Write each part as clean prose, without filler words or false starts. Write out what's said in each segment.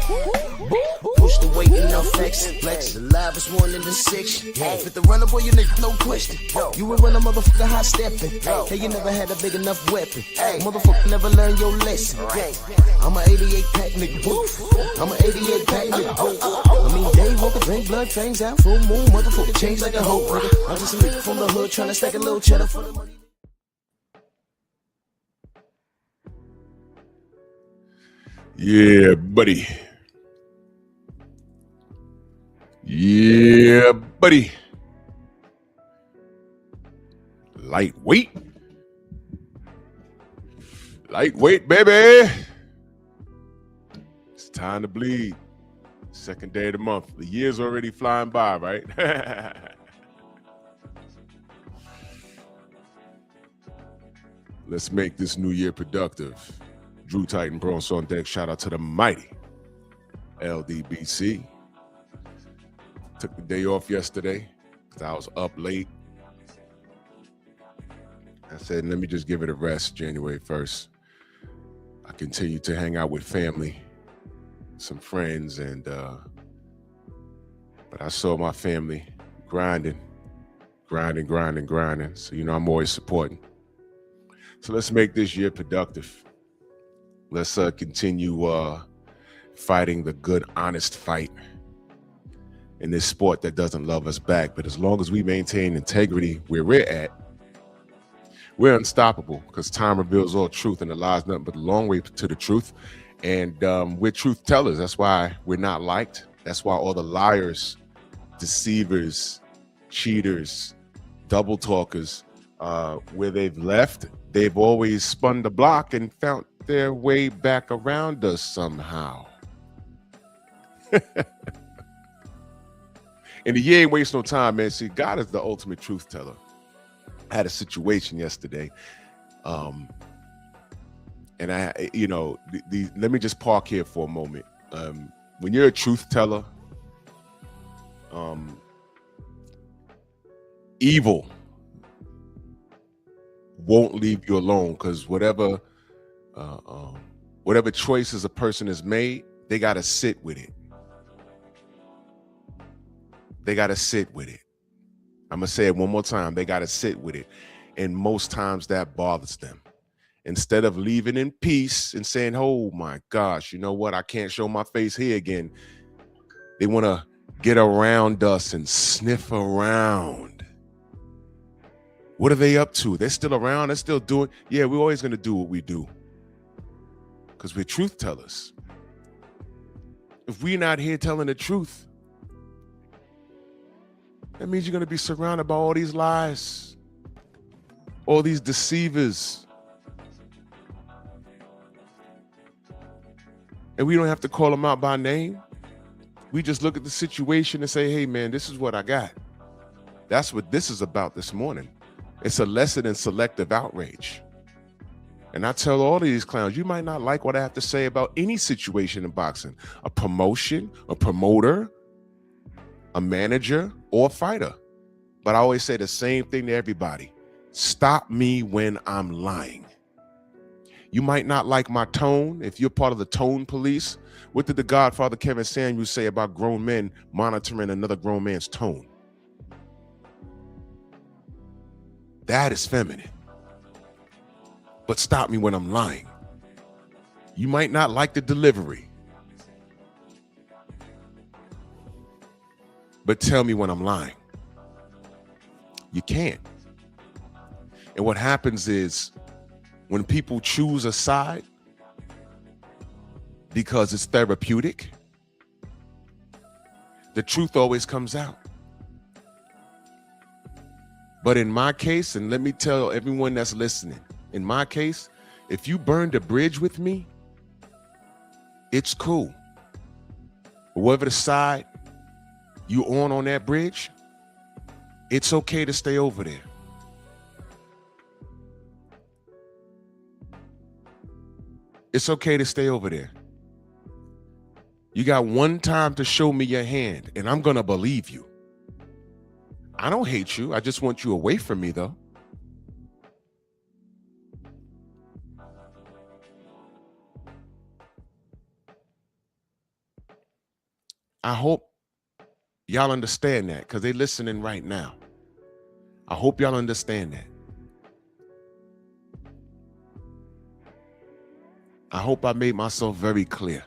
Push the weight and no flex. Flex alive is 1 in the 6. Fit the runner, boy, you nigga, no question. You ain't run a motherfucker hot stepping. Hey, you never had a big enough weapon. Motherfucker never learned your lesson. I'm a 88 pack nigga. I'm a 88 pack nigga. I mean, day walker, drink blood, fangs out, full moon, motherfucker change like a hoe, nigga. I'm just a nigga from the hood trying to stack a little cheddar for the money. Yeah, buddy. Yeah, buddy. Lightweight. Lightweight, baby. It's time to bleed. Second day of the month. The year's already flying by, right? Let's make this new year productive. Drew Titan Bronze on deck. Shout out to the mighty LDBC. Took the day off yesterday because I was up late. I said, let me just give it a rest January 1st. I continued to hang out with family, some friends, and but I saw my family grinding. So, you know, I'm always supporting. So let's make this year productive. Let's continue fighting the good, honest fight in this sport that doesn't love us back. But as long as we maintain integrity where we're at, we're unstoppable because time reveals all truth and the lie's nothing but a long way to the truth. And we're truth tellers. That's why we're not liked. That's why all the liars, deceivers, cheaters, double talkers, where they've left, they've always spun the block and found their way back around us somehow. And the year ain't waste no time, man. See, God is the ultimate truth teller. I had a situation yesterday, and I, you know, let me just park here for a moment. When you're a truth teller, evil won't leave you alone, because whatever choices a person has made, they got to sit with it. They got to sit with it. I'm going to say it one more time. They got to sit with it. And most times that bothers them. Instead of leaving in peace and saying, oh my gosh, you know what? I can't show my face here again. They want to get around us and sniff around. What are they up to? They're still around. They're still doing. Yeah, we're always going to do what we do because we're truth tellers. If we're not here telling the truth, that means you're going to be surrounded by all these lies, all these deceivers. And we don't have to call them out by name. We just look at the situation and say, hey, man, this is what I got. That's what this is about this morning. It's a lesson in selective outrage. And I tell all of these clowns, you might not like what I have to say about any situation in boxing, a promotion, a promoter, a manager, or a fighter. But I always say the same thing to everybody. Stop me when I'm lying. You might not like my tone. If you're part of the tone police, what did the Godfather Kevin Samuels say about grown men monitoring another grown man's tone? That is feminine. But stop me when I'm lying. You might not like the delivery, but tell me when I'm lying. You can't. And what happens is when people choose a side because it's therapeutic, the truth always comes out. But in my case, and let me tell everyone that's listening, in my case, if you burned a bridge with me, it's cool. Whatever the side you on that bridge, it's okay to stay over there. It's okay to stay over there. You got one time to show me your hand, and I'm going to believe you. I don't hate you. I just want you away from me, though. I hope y'all understand that, because they're listening right now. I hope y'all understand that. I hope I made myself very clear,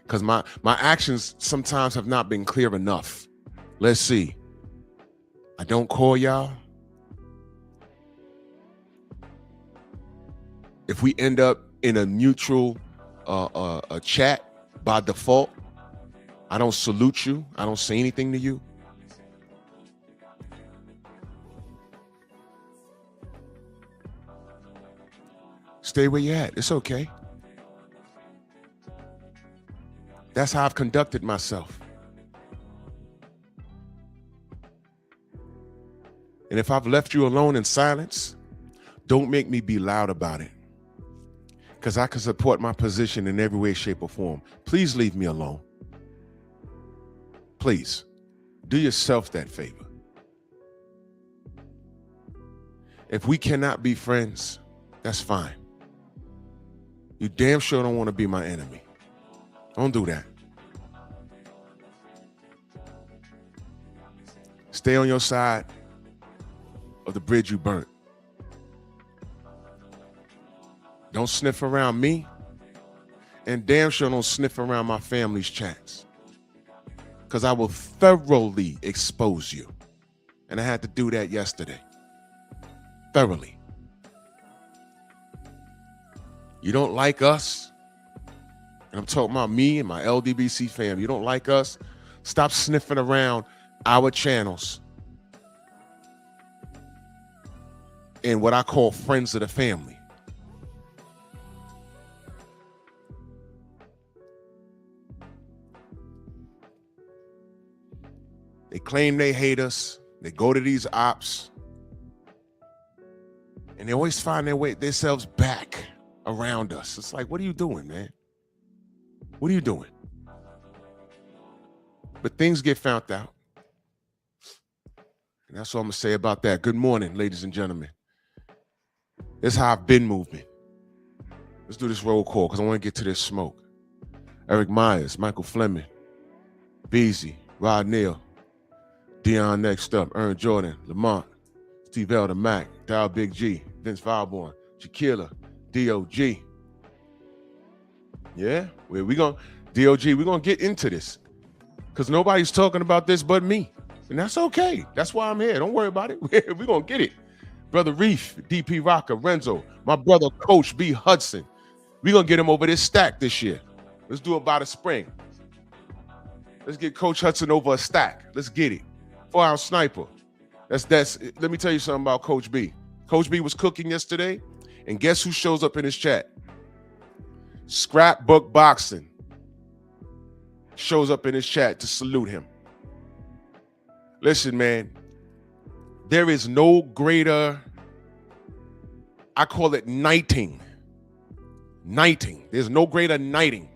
because my actions sometimes have not been clear enough. Let's see. I don't call y'all. If we end up in a mutual a chat by default, I don't salute you. I don't say anything to you. Stay where you're at. It's okay. That's how I've conducted myself. And if I've left you alone in silence, don't make me be loud about it, because I can support my position in every way, shape, or form. Please leave me alone. Please do yourself that favor. If we cannot be friends, that's fine. You damn sure don't want to be my enemy. Don't do that. Stay on your side of the bridge you burnt. Don't sniff around me, and damn sure don't sniff around my family's chats, because I will thoroughly expose you. And I had to do that yesterday. Thoroughly. You don't like us, and I'm talking about me and my LDBC fam. You don't like us? Stop sniffing around our channels and what I call friends of the family. They claim they hate us. They go to these ops, and they always find themselves back around us. It's like, what are you doing, man? What are you doing? But things get found out. And that's all I'm going to say about that. Good morning, ladies and gentlemen. This is how I've been moving. Let's do this roll call, because I want to get to this smoke. Eric Myers, Michael Fleming, Beezy, Rod Neal, Dion next up, Ern Jordan, Lamont, Steve Elder, Mac, Dial Big G, Vince Valborn, Shaquilla, DOG. Yeah, we're going to get into this, because nobody's talking about this but me. And that's okay. That's why I'm here. Don't worry about it. We're going to get it. Brother Reef, DP Rocker, Renzo, my brother Coach B. Hudson. We're going to get him over this stack this year. Let's do it by the spring. Let's get Coach Hudson over a stack. Let's get it. 4-ounce sniper. That's. Let me tell you something about Coach B. Coach B was cooking yesterday, and guess who shows up in his chat? Scrapbook Boxing shows up in his chat to salute him. Listen, man, there is no greater, I call it knighting. Knighting. There's no greater knighting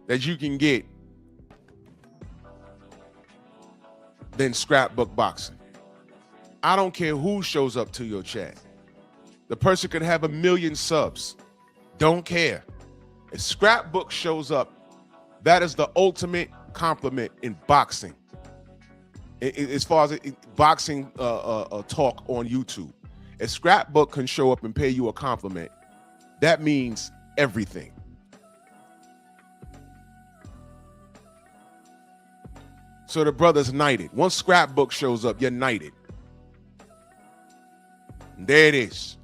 that you can get than scrapbook boxing. I don't care who shows up to your chat. The person could have 1 million subs. Don't care. If scrapbook shows up, that is the ultimate compliment in boxing. As far as boxing talk on YouTube. If scrapbook can show up and pay you a compliment, that means everything. So the brother's knighted. Once scrapbook shows up, you're knighted. And there it is.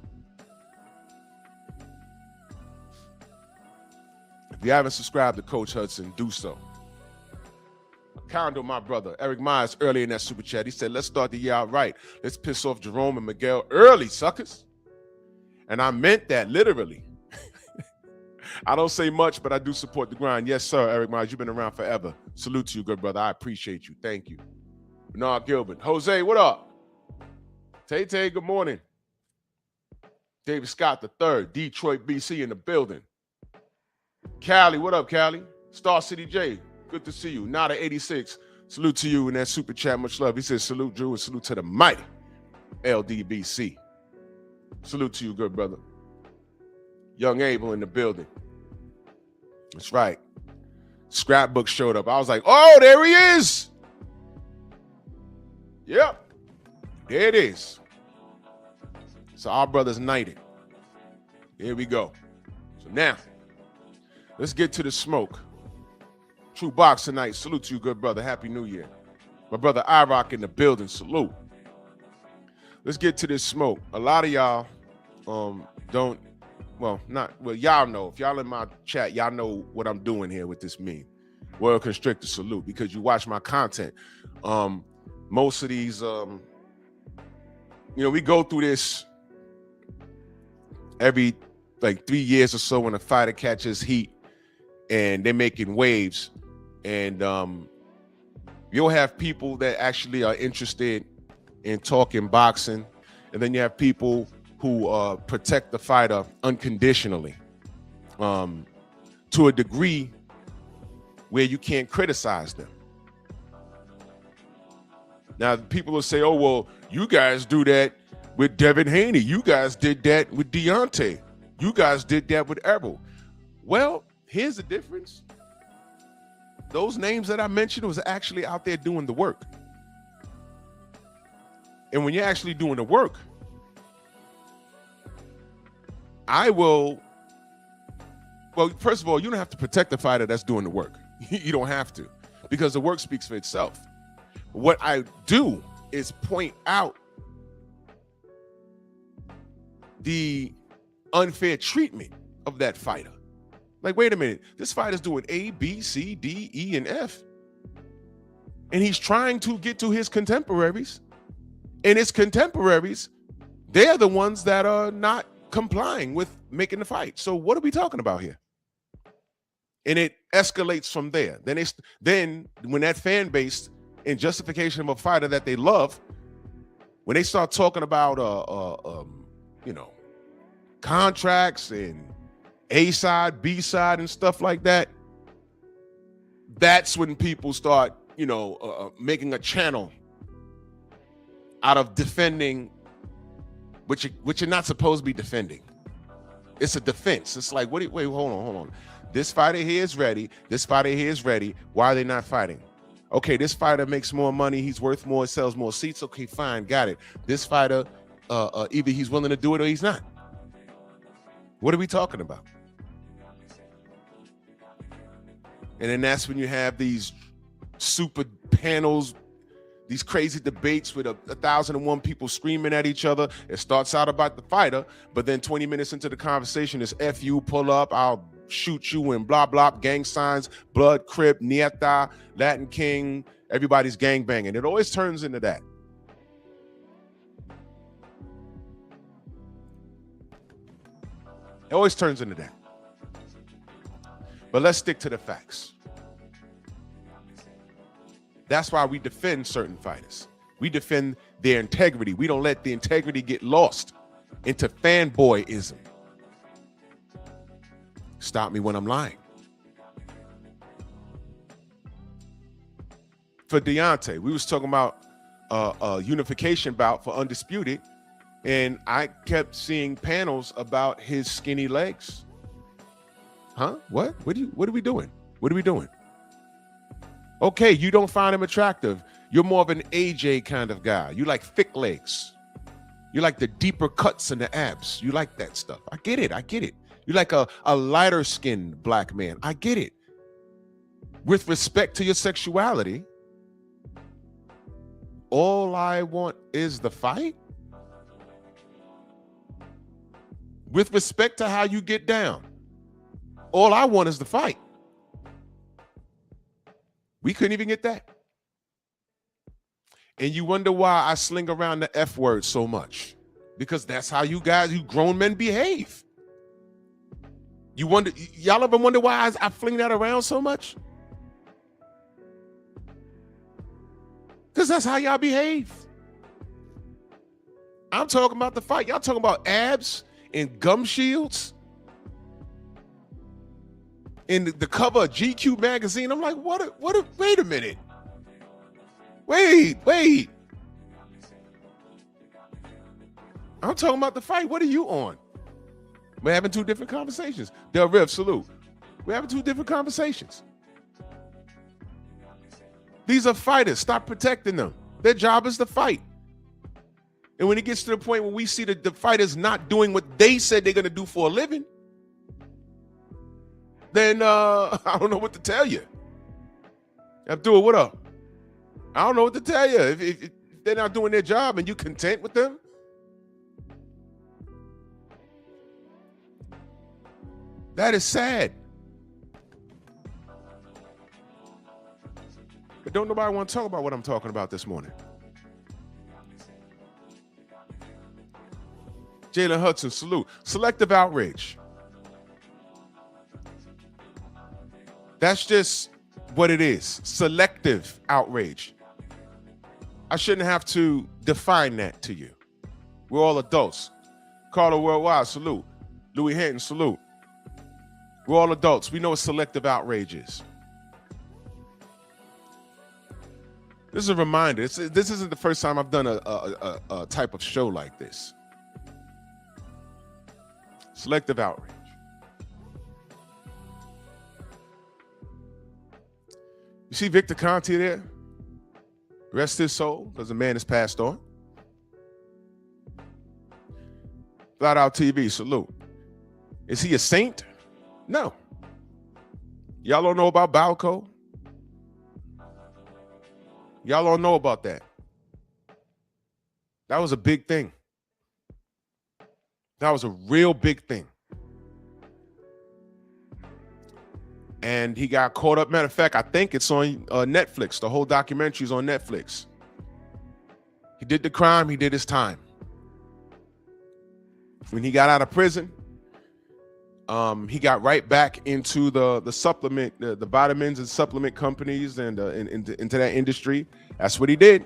If you haven't subscribed to Coach Hudson, do so. Condo, my brother, Eric Myers, earlier in that super chat, he said, let's start the year out right. Let's piss off Jerome and Miguel early, suckers. And I meant that literally. I don't say much, but I do support the grind. Yes, sir, Eric Myers, you've been around forever. Salute to you, good brother. I appreciate you. Thank you. Bernard Gilbert. Jose, what up? Tay, good morning. David Scott III, Detroit, BC in the building. Callie, what up, Callie? Star City J, good to see you. Nada 86, salute to you in that super chat. Much love. He says salute, Drew, and salute to the mighty LDBC. Salute to you, good brother. Young Abel in the building. That's right. scrapbook showed up. I was like, oh, there he is. Yep, there it is. So our brother's knighted. Here we go. So now, let's get to the smoke. True Boxer Night. Salute to you, good brother. Happy New Year. My brother IROC in the building. Salute. Let's get to this smoke. A lot of y'all don't, well, y'all know. If y'all in my chat, y'all know what I'm doing here with this meme. World Constrictor Salute, because you watch my content. Most of these, we go through this every like 3 years or so when a fighter catches heat and they're making waves. And you'll have people that actually are interested in talking boxing. And then you have people who protect the fighter unconditionally to a degree where you can't criticize them. Now, people will say, oh, well, you guys do that with Devin Haney. You guys did that with Deontay. You guys did that with Errol. Well, here's the difference. Those names that I mentioned was actually out there doing the work. And when you're actually doing the work, well, first of all, you don't have to protect the fighter that's doing the work. You don't have to, because the work speaks for itself. What I do is point out the unfair treatment of that fighter. Like, wait a minute, this fighter's doing A, B, C, D, E, and F. And he's trying to get to his contemporaries. And his contemporaries, they're the ones that are not complying with making the fight. So what are we talking about here? And it escalates from there. Then when that fan base, in justification of a fighter that they love, when they start talking about contracts and A side, B side, and stuff like that, that's when people start making a channel out of defending which you're not supposed to be defending. It's a defense. It's like, wait, hold on. This fighter here is ready. This fighter here is ready. Why are they not fighting? Okay, this fighter makes more money. He's worth more. Sells more seats. Okay, fine, got it. This fighter, either he's willing to do it or he's not. What are we talking about? And then that's when you have these super panels, these crazy debates with 1,001 people screaming at each other. It starts out about the fighter, but then 20 minutes into the conversation is F you, pull up, I'll shoot you, and blah, blah, gang signs, blood, crip, nieta, Latin King, everybody's gang banging. It always turns into that. It always turns into that. But let's stick to the facts. That's why we defend certain fighters. We defend their integrity. We don't let the integrity get lost into fanboyism. Stop me when I'm lying. For Deontay, we was talking about a unification bout for Undisputed, and I kept seeing panels about his skinny legs. Huh? What? What are we doing? What are we doing? Okay, you don't find him attractive. You're more of an AJ kind of guy. You like thick legs. You like the deeper cuts in the abs. You like that stuff. I get it. You like a lighter skinned black man. I get it. With respect to your sexuality, all I want is the fight. With respect to how you get down, all I want is the fight. We couldn't even get that. And you wonder why I sling around the F word so much. Because that's how you grown men behave. Y'all ever wonder why I fling that around so much? Because that's how y'all behave. I'm talking about the fight. Y'all talking about abs and gum shields in the cover of GQ magazine. I'm like, wait a minute. Wait. I'm talking about the fight. What are you on? We're having two different conversations. Del Riv, salute. We're having two different conversations. These are fighters. Stop protecting them. Their job is to fight. And when it gets to the point where we see that the fighters not doing what they said they're going to do for a living, then I don't know what to tell you. Abdul, what up? I don't know what to tell you. If they're not doing their job and you content with them, that is sad. But don't nobody want to talk about what I'm talking about this morning. Jalen Hudson, salute. Selective outrage. That's just what it is. Selective outrage. I shouldn't have to define that to you. We're all adults. Carter Worldwide, salute. Louis Hinton, salute. We're all adults. We know what selective outrage is. This is a reminder. This isn't the first time I've done a type of show like this. Selective outrage. You see Victor Conte there? Rest his soul, because the man has passed on. Flat Out TV, salute. Is he a saint? No. Y'all don't know about Balco? Y'all don't know about that. That was a big thing. That was a real big thing. And he got caught up. Matter of fact, I think it's on Netflix. The whole documentary is on Netflix. He did the crime. He did his time. When he got out of prison, he got right back into the supplement, the vitamins and supplement companies and into that industry. That's what he did.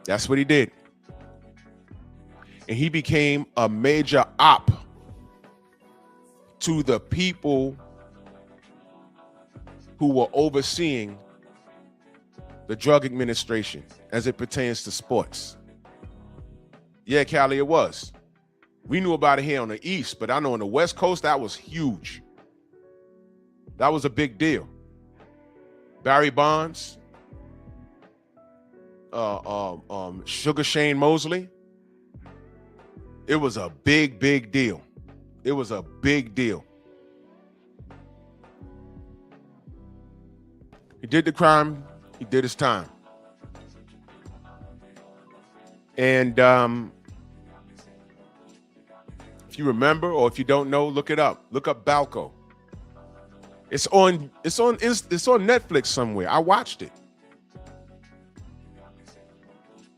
That's what he did. And he became a major op to the people who were overseeing the drug administration as it pertains to sports. Yeah, Callie, it was. We knew about it here on the East, but I know on the West Coast, that was huge. That was a big deal. Barry Bonds, Sugar Shane Mosley. It was a big, big deal. It was a big deal. He did the crime. He did his time. And if you remember, or if you don't know, look it up. Look up Balco. It's on Netflix somewhere. I watched it.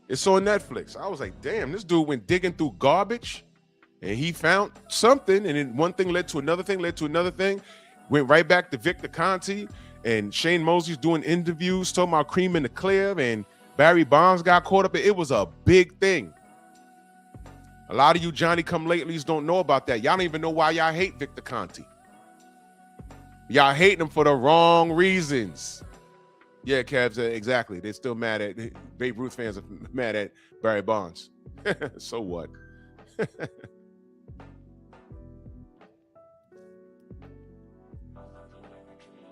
It's on Netflix. I was like, damn, this dude went digging through garbage and he found something, and then one thing led to another thing, went right back to Victor Conte, and Shane Mosley's doing interviews talking about cream in the clear, and Barry Bonds got caught up. It was a big thing. A lot of you Johnny-come-latelys don't know about that. Y'all don't even know why y'all hate Victor Conte. Y'all hate him for the wrong reasons. Yeah, Cavs, exactly. They're still mad at Babe Ruth fans are mad at Barry Bonds. So what?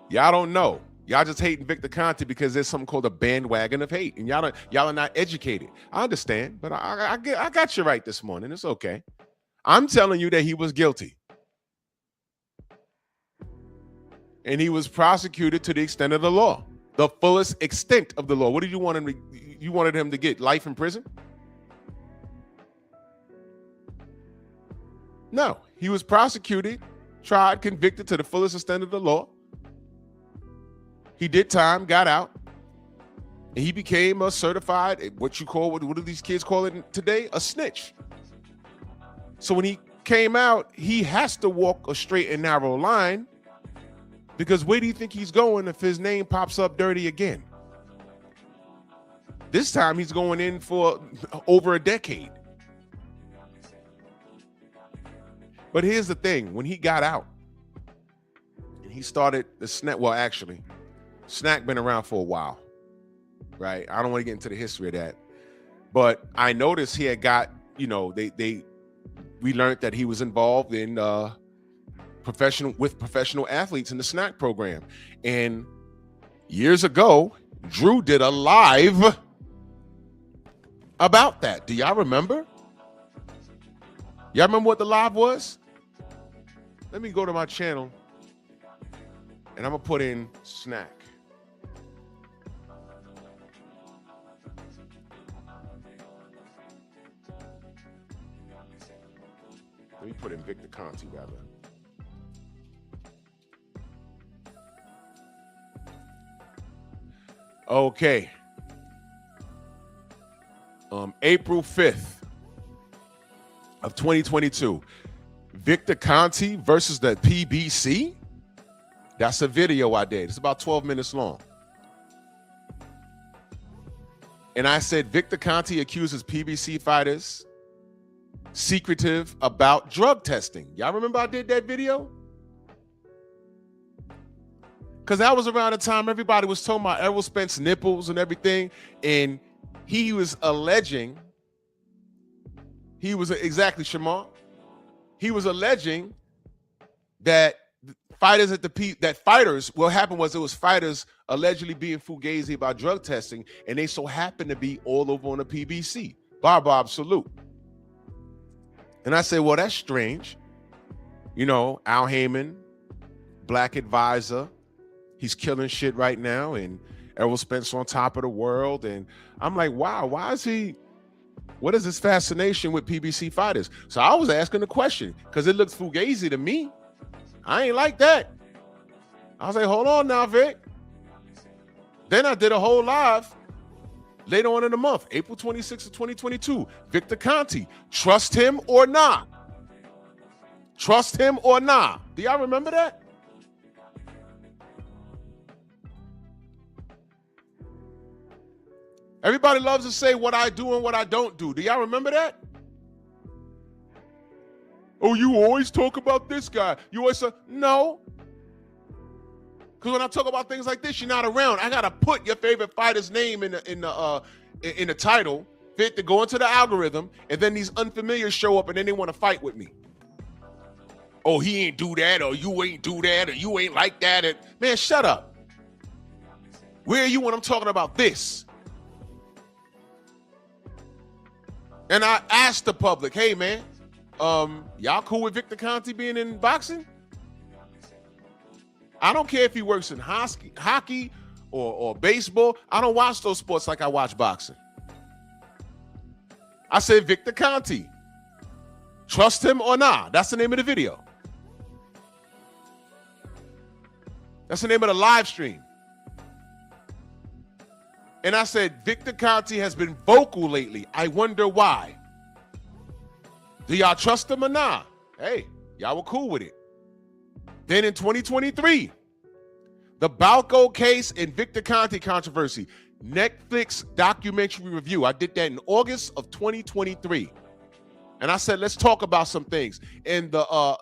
Y'all don't know. Y'all just hating Victor Conte because there's something called a bandwagon of hate, and y'all are not educated. I understand, but I got you right this morning. It's okay. I'm telling you that he was guilty, and he was prosecuted to the extent of the law, the fullest extent of the law. What did you want him to? You wanted him to get life in prison? No, he was prosecuted, tried, convicted to the fullest extent of the law. He did time, got out, and he became a certified, what do these kids call it today? A snitch. So when he came out, he has to walk a straight and narrow line, because where do you think he's going if his name pops up dirty again? This time he's going in for over a decade. But here's the thing, when he got out and he started the snack, well, actually, Snack been around for a while, right? I don't want to get into the history of that, but I noticed he had got, we learned that he was involved in professional athletes in the Snack program, and Years ago, Drew did a live about that. Do y'all remember? Y'all remember what the live was? Let me go to my channel and I'm gonna put in snack. Let me put in Victor Conti rather. Okay. April 5th of 2022. Victor Conti versus the PBC. That's a video I did. It's about 12 minutes long. And I said Victor Conti accuses PBC fighters secretive about drug testing. Y'all remember I did that video? Because that was around the time everybody was talking about Errol Spence nipples and everything. And he was alleging, exactly, Shamar. He was alleging that fighters what happened was it was fighters allegedly being fugazi about drug testing, and they so happened to be all over on the PBC. Bob, salute. And I said, well, that's strange. You know, Al Heyman, black advisor, he's killing shit right now, and Errol Spence on top of the world. And I'm like, wow, what is this fascination with PBC fighters? So I was asking the question because it looks fugazi to me. I ain't like that. I was like, hold on now, Vic. Then I did a whole live later on in the month, April 26th of 2022. Victor Conti, trust him or not? Trust him or not? Do y'all remember that? Everybody loves to say what I do and what I don't do. Do y'all remember that? Oh, you always talk about this guy. You always say, no. Because when I talk about things like this, you're not around. I gotta put your favorite fighter's name in the title, fit to go into the algorithm, and then these unfamiliars show up and then they want to fight with me. Oh, he ain't do that, or you ain't do that, or you ain't like that. And man, shut up. Where are you when I'm talking about this? And I asked the public, hey man, y'all cool with Victor Conti being in boxing? I don't care if he works in hockey or baseball. I don't watch those sports like I watch boxing. I said, Victor Conti, trust him or not? That's the name of the video. That's the name of the live stream. And I said, Victor Conti has been vocal lately. I wonder why. Do y'all trust him or not? Hey, y'all were cool with it. Then in 2023, the Balco case and Victor Conti controversy, Netflix documentary review. I did that in August of 2023. And I said, let's talk about some things. And I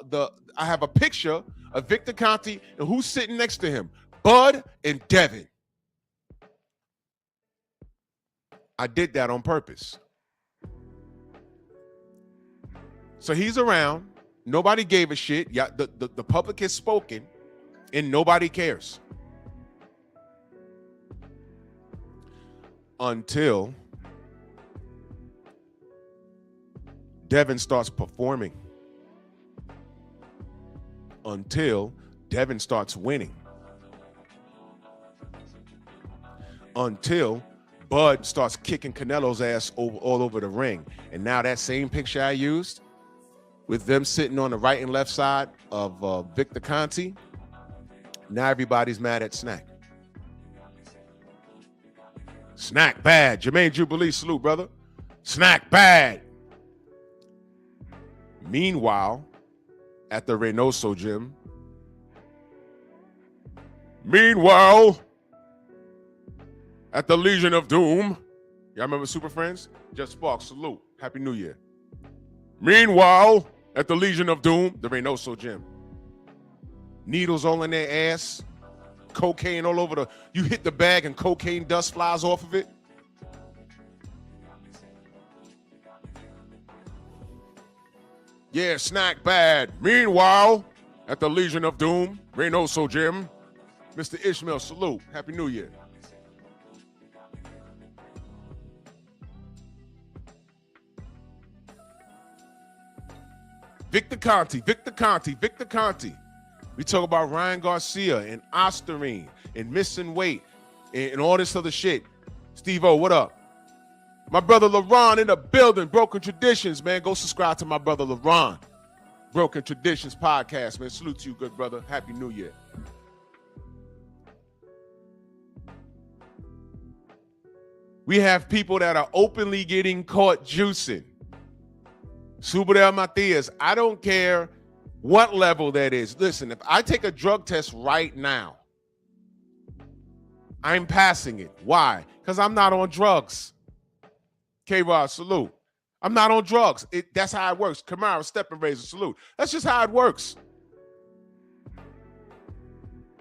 have a picture of Victor Conti and who's sitting next to him, Bud and Devin. I did that on purpose. So he's around. Nobody gave a shit. Yeah, the public has spoken, and nobody cares. Until Devin starts performing. Until Devin starts winning. Until Bud starts kicking Canelo's ass all over the ring. And now that same picture I used with them sitting on the right and left side of Victor Conti, now everybody's mad at Snack. Snack bad. Jermaine Jubilee, salute, brother. Snack bad. Meanwhile, at the Reynoso gym, at the Legion of Doom. Y'all remember Super Friends? Just Sparks, salute. Happy New Year. Meanwhile, at the Legion of Doom, the Reynoso gym. Needles all in their ass. Cocaine all over you hit the bag and cocaine dust flies off of it. Yeah, Snack bad. Meanwhile, at the Legion of Doom, Reynoso gym, Mr. Ishmael, salute. Happy New Year. Victor Conti. We talk about Ryan Garcia and Osterine and missing weight and all this other shit. Steve-O, what up? My brother LaRon in the building. Broken Traditions, man. Go subscribe to my brother LaRon. Broken Traditions podcast, man. Salute to you, good brother. Happy New Year. We have people that are openly getting caught juicing. Subadel Matias, I don't care what level that is. Listen, if I take a drug test right now, I'm passing it. Why? Because I'm not on drugs. K-Rod, salute. I'm not on drugs. That's how it works. Kamara, step and razor, salute. That's just how it works.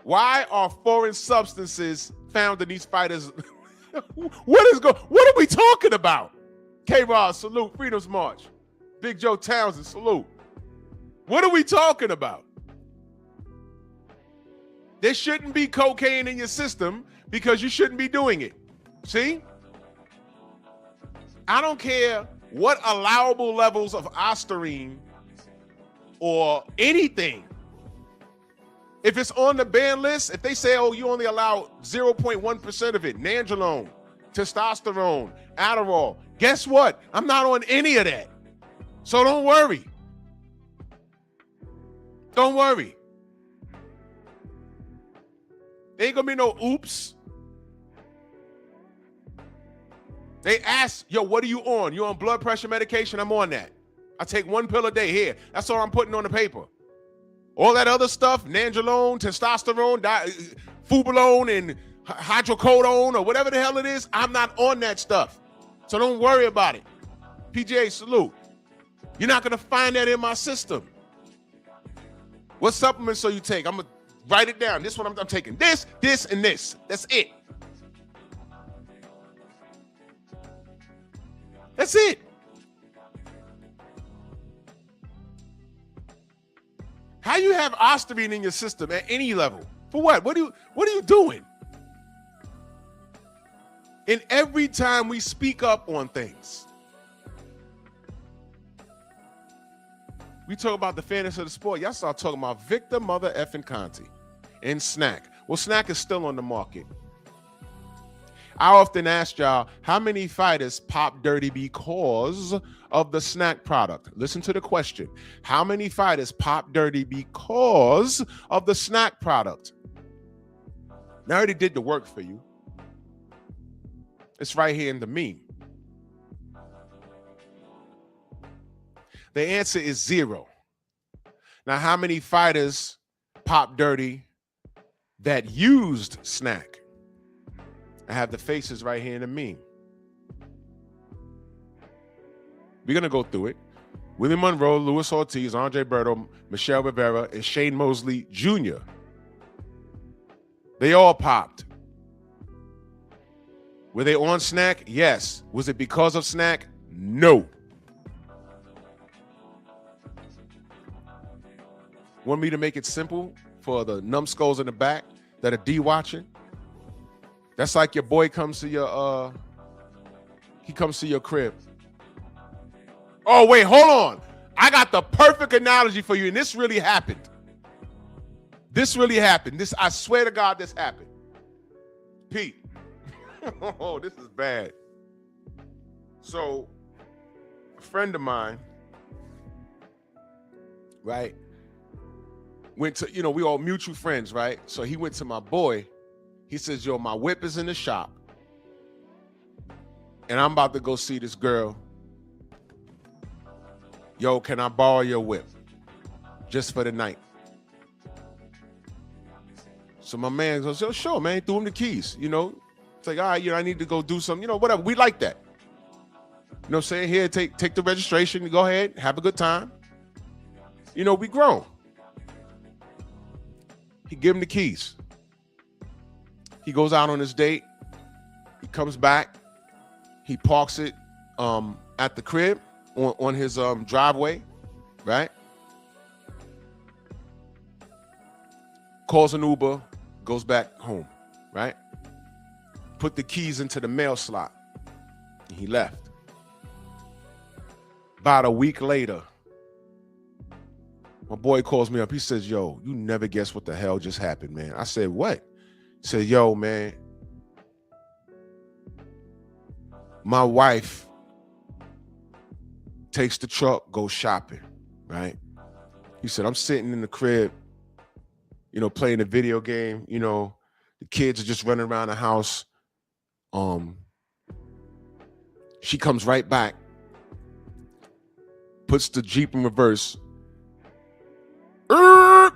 Why are foreign substances found in these fighters? What are we talking about? K-Rod, salute. Freedom's March. Big Joe Townsend, salute. What are we talking about? There shouldn't be cocaine in your system because you shouldn't be doing it. See? I don't care what allowable levels of Osterine or anything. If it's on the ban list, if they say, oh, you only allow 0.1% of it, nandrolone, testosterone, Adderall, guess what? I'm not on any of that. So don't worry. Don't worry. There ain't gonna be no oops. They ask, yo, what are you on? You on blood pressure medication? I'm on that. I take 1 pill a day here. That's all I'm putting on the paper. All that other stuff, nandrolone, testosterone, fubolone, and hydrocodone, or whatever the hell it is, I'm not on that stuff. So don't worry about it. PGA, salute. You're not going to find that in my system. What supplements so you take? I'm going to write it down. This one I'm taking. This, and this. That's it. That's it. How you have Osterine in your system at any level? For what? What are you doing? And every time we speak up on things, we talk about the fairness of the sport. Y'all start talking about Victor Mother effing Conti and Snack. Well, Snack is still on the market. I often ask y'all, how many fighters pop dirty because of the Snack product? Listen to the question. How many fighters pop dirty because of the Snack product? Now I already did the work for you. It's right here in the meme. The answer is 0. Now, how many fighters pop dirty that used Snack? I have the faces right here in the meme. We're going to go through it. William Monroe, Luis Ortiz, Andre Berto, Michelle Rivera, and Shane Mosley Jr. They all popped. Were they on Snack? Yes. Was it because of Snack? No. Want me to make it simple for the numbskulls in the back that are watching? That's like your boy comes to your he comes to your crib. Oh, wait, hold on. I got the perfect analogy for you, and this really happened. This really happened. I swear to God, this happened. Pete. Oh, this is bad. So, a friend of mine, right, went to, we all mutual friends, right? So he went to my boy. He says, yo, my whip is in the shop, and I'm about to go see this girl. Yo, can I borrow your whip just for the night? So my man goes, yo, sure, man. He threw him the keys, It's like, all right, I need to go do something, whatever. We like that. You know what I'm saying? Here, take the registration. Go ahead, have a good time. We grown. He give him the keys. He goes out on his date. He comes back. He parks it at the crib on his driveway, right? Calls an Uber, goes back home, right? Put the keys into the mail slot. And he left. About a week later, my boy calls me up. He says, yo, you never guess what the hell just happened, man. I said, what? He said, yo, man, my wife takes the truck, goes shopping, right? He said, I'm sitting in the crib, playing a video game, the kids are just running around the house. She comes right back, puts the Jeep in reverse,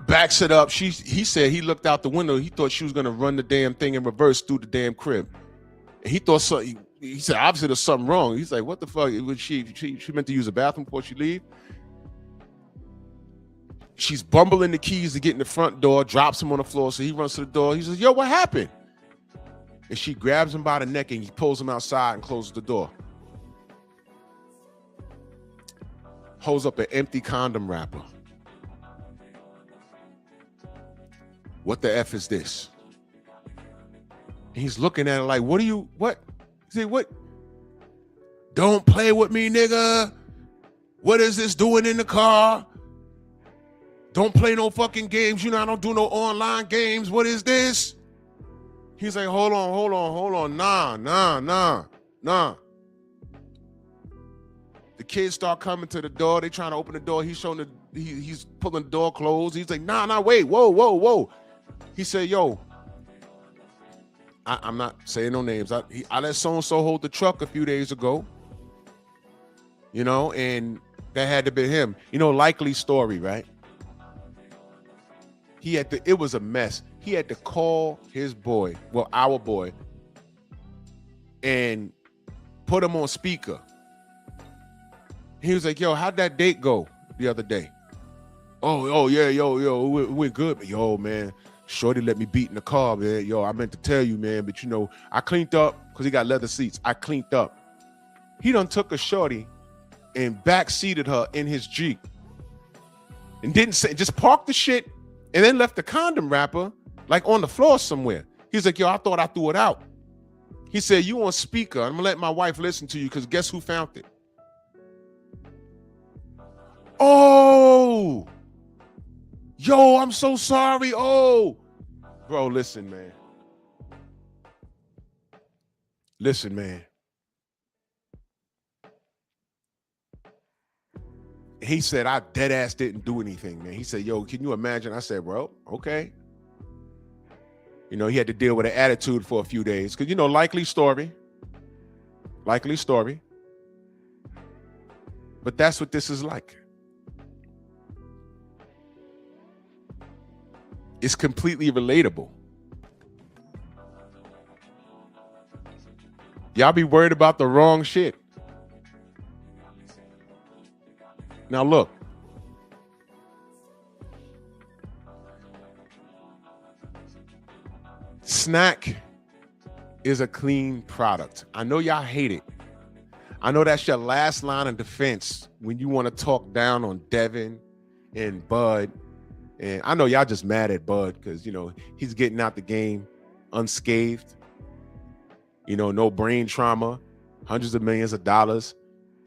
backs it up. He said he looked out the window. He thought she was going to run the damn thing in reverse through the damn crib. And he thought something. He said, obviously there's something wrong. He's like, what the fuck? Was she meant to use the bathroom before she leave? She's bumbling the keys to get in the front door, drops him on the floor. So he runs to the door. He says, yo, what happened? And she grabs him by the neck and he pulls him outside and closes the door. Holds up an empty condom wrapper. What the F is this? And he's looking at it like, what? He said, what? Don't play with me, nigga. What is this doing in the car? Don't play no fucking games. I don't do no online games. What is this? He's like, hold on. Nah. The kids start coming to the door. They trying to open the door. He's pulling the door closed. He's like, nah, wait, whoa. He said, yo, I'm not saying no names. I let so-and-so hold the truck a few days ago, and that had to be him. Likely story, right? It was a mess. He had to call his boy, our boy, and put him on speaker. He was like, yo, how'd that date go the other day? Oh yeah, yo, it went good. But yo, man, shorty let me beat in the car, man. Yo, I meant to tell you, man, but I cleaned up because he got leather seats. I cleaned up. He done took a shorty and backseated her in his Jeep and just parked the shit and then left the condom wrapper like on the floor somewhere. He's like, yo, I thought I threw it out. He said, you on speaker. I'm gonna let my wife listen to you because guess who found it? Oh, yo, I'm so sorry. Oh, bro, listen, man. He said, I dead ass didn't do anything, man. He said, yo, can you imagine? I said, bro, okay. He had to deal with an attitude for a few days because, likely story. But that's what this is like. It's completely relatable. Y'all be worried about the wrong shit. Now look. Snack is a clean product. I know y'all hate it. I know that's your last line of defense when you want to talk down on Devin and Bud. And I know y'all just mad at Bud because, he's getting out the game unscathed. No brain trauma, hundreds of millions of dollars.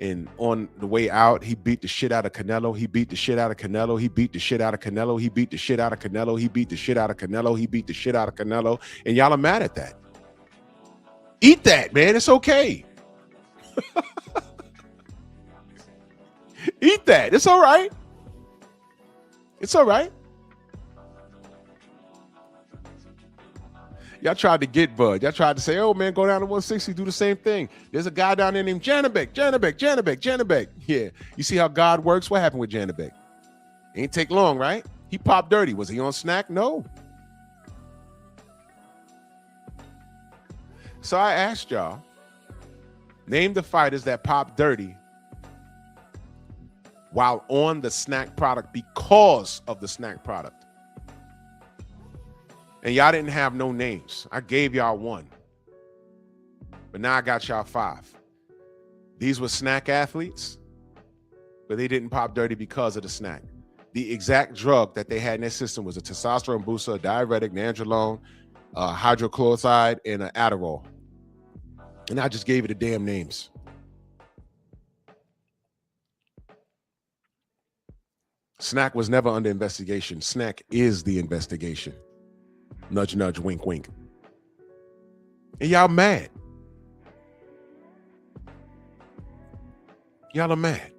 And on the way out, he beat the shit out of Canelo. He beat the shit out of Canelo. He beat the shit out of Canelo. He beat the shit out of Canelo. He beat the shit out of Canelo. He beat the shit out of Canelo. And y'all are mad at that. Eat that, man. It's okay. Eat that. It's all right. It's all right. Y'all tried to get Bud. Y'all tried to say, oh, man, go down to 160, do the same thing. There's a guy down there named Janabek. Yeah. You see how God works? What happened with Janabek? Ain't take long, right? He popped dirty. Was he on snack? No. So I asked y'all, name the fighters that popped dirty while on the snack product because of the snack product. And y'all didn't have no names. I gave y'all one. But now I got y'all 5. These were snack athletes, but they didn't pop dirty because of the snack. the exact drug that they had in their system was a testosterone booster, a diuretic, nandrolone, hydrochlorothiazide, and an Adderall. And I just gave it the damn names. Snack was never under investigation. Snack is the investigation. Nudge, nudge, wink, wink. And y'all mad. Y'all are mad.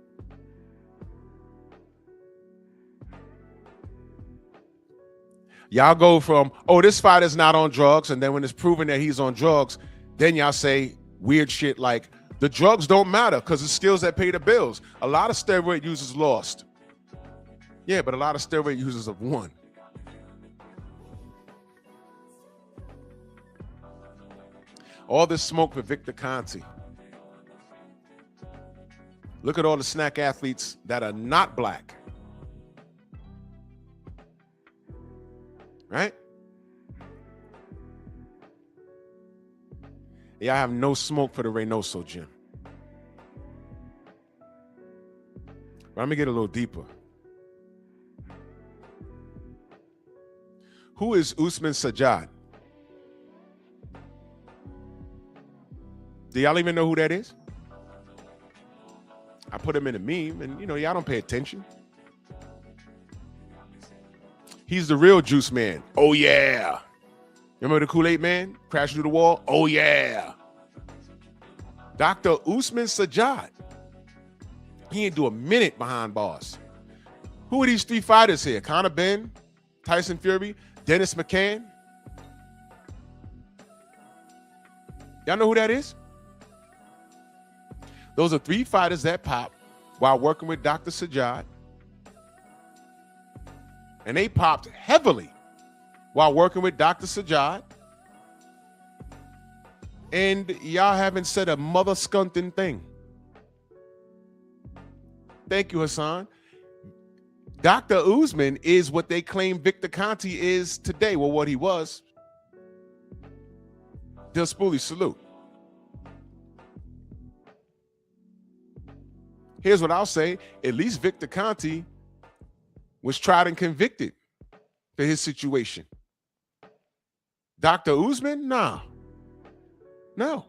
Y'all go from, oh, this fighter's not on drugs, and then when it's proven that he's on drugs, then y'all say weird shit like, the drugs don't matter because it's skills that pay the bills. A lot of steroid users lost. Yeah, but a lot of steroid users have won. All this smoke for Victor Conte. Look at all the snack athletes that are not black. Right? Yeah, I have no smoke for the Reynoso gym. But let me get a little deeper. Who is Usman Sajjad? Do y'all even know who that is? I put him in a meme, and y'all don't pay attention. He's the real juice man. Oh yeah. Remember the Kool-Aid man crashing through the wall? Oh yeah. Dr. Usman Sajjad. He ain't do a minute behind bars. Who are these three fighters here? Conor Benn, Tyson Fury, Dennis McCann. Y'all know who that is? Those are three fighters that popped while working with Dr. Sajjad. And they popped heavily while working with Dr. Sajjad. And y'all haven't said a mother skunting thing. Thank you, Hassan. Dr. Usman is what they claim Victor Conte is today. Well, what he was. Del Spoolie, salute. Here's what I'll say. At least Victor Conte was tried and convicted for his situation. Dr. Usman? Nah. No.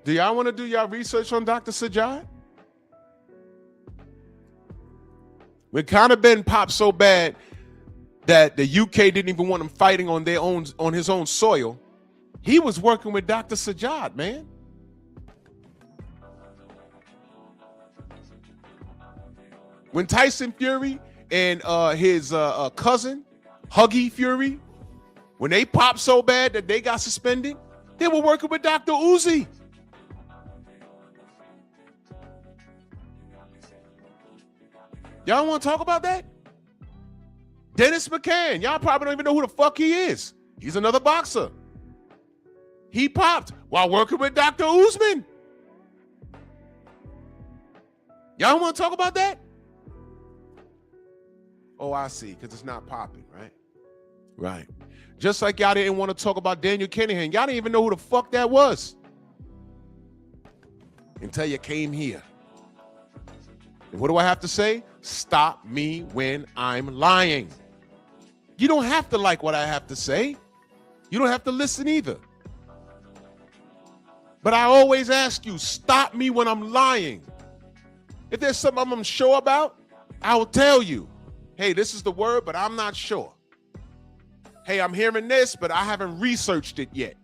Do y'all want to do y'all research on Dr. Sajjad? When Conor Benn popped so bad that the UK didn't even want him fighting on his own soil, he was working with Dr. Sajjad, man. When Tyson Fury and his cousin, Huggy Fury, when they popped so bad that they got suspended, they were working with Dr. Uzi. Y'all want to talk about that? Dennis McCann. Y'all probably don't even know who the fuck he is. He's another boxer. He popped while working with Dr. Usman. Y'all want to talk about that? Oh, I see, because it's not popping, right? Right. Just like y'all didn't want to talk about Daniel Kinahan. Y'all didn't even know who the fuck that was until you came here. And what do I have to say? Stop me when I'm lying. You don't have to like what I have to say. You don't have to listen either. But I always ask you, stop me when I'm lying. If there's something I'm unsure about, I will tell you. Hey, this is the word, but I'm not sure. Hey, I'm hearing this, but I haven't researched it yet.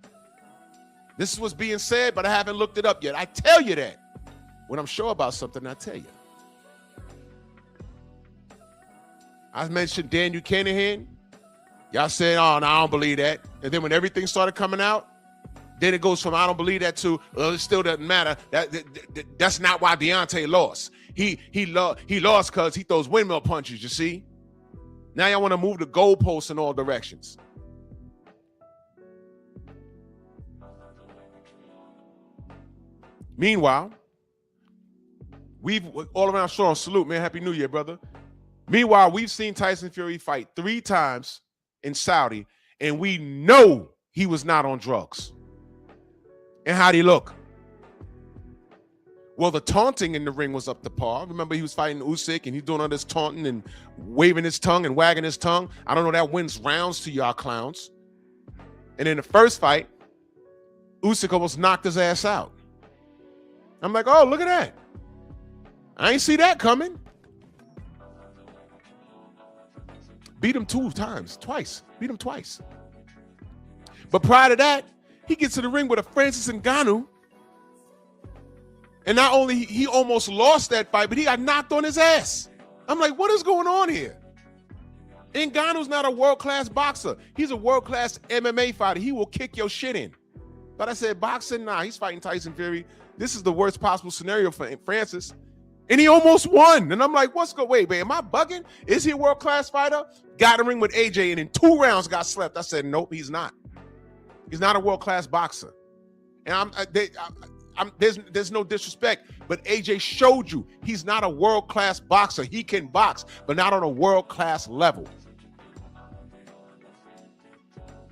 This is what's being said, but I haven't looked it up yet. I tell you that. When I'm sure about something, I tell you. I mentioned Daniel Kinahan. Y'all said, oh, no, I don't believe that. And then when everything started coming out, then it goes from I don't believe that to it still doesn't matter. That's not why Deontay lost. He lost because he throws windmill punches, you see? Now y'all want to move the goalposts in all directions. Meanwhile, we've all around Sean, salute, man. Happy New Year, brother. Meanwhile, we've seen Tyson Fury fight 3 times in Saudi, and we know he was not on drugs. And how'd he look? Well, the taunting in the ring was up to par. Remember, he was fighting Usyk, and he's doing all this taunting and waving his tongue and wagging his tongue. I don't know, that wins rounds to y'all clowns. And in the first fight, Usyk almost knocked his ass out. I'm like, oh, look at that. I ain't see that coming. Beat him twice. Beat him twice. But prior to that, he gets to the ring with a Francis Ngannou. And not only he almost lost that fight, but he got knocked on his ass. I'm like, what is going on here? Ngannou's not a world-class boxer. He's a world-class MMA fighter. He will kick your shit in. But I said, boxing, nah, he's fighting Tyson Fury. This is the worst possible scenario for Francis. And he almost won. And I'm like, wait, am I bugging? Is he a world-class fighter? Got in the ring with AJ and in 2 rounds got slept. I said, nope, he's not. He's not a world-class boxer. And there's no disrespect, but AJ showed you he's not a world-class boxer. He can box, but not on a world-class level.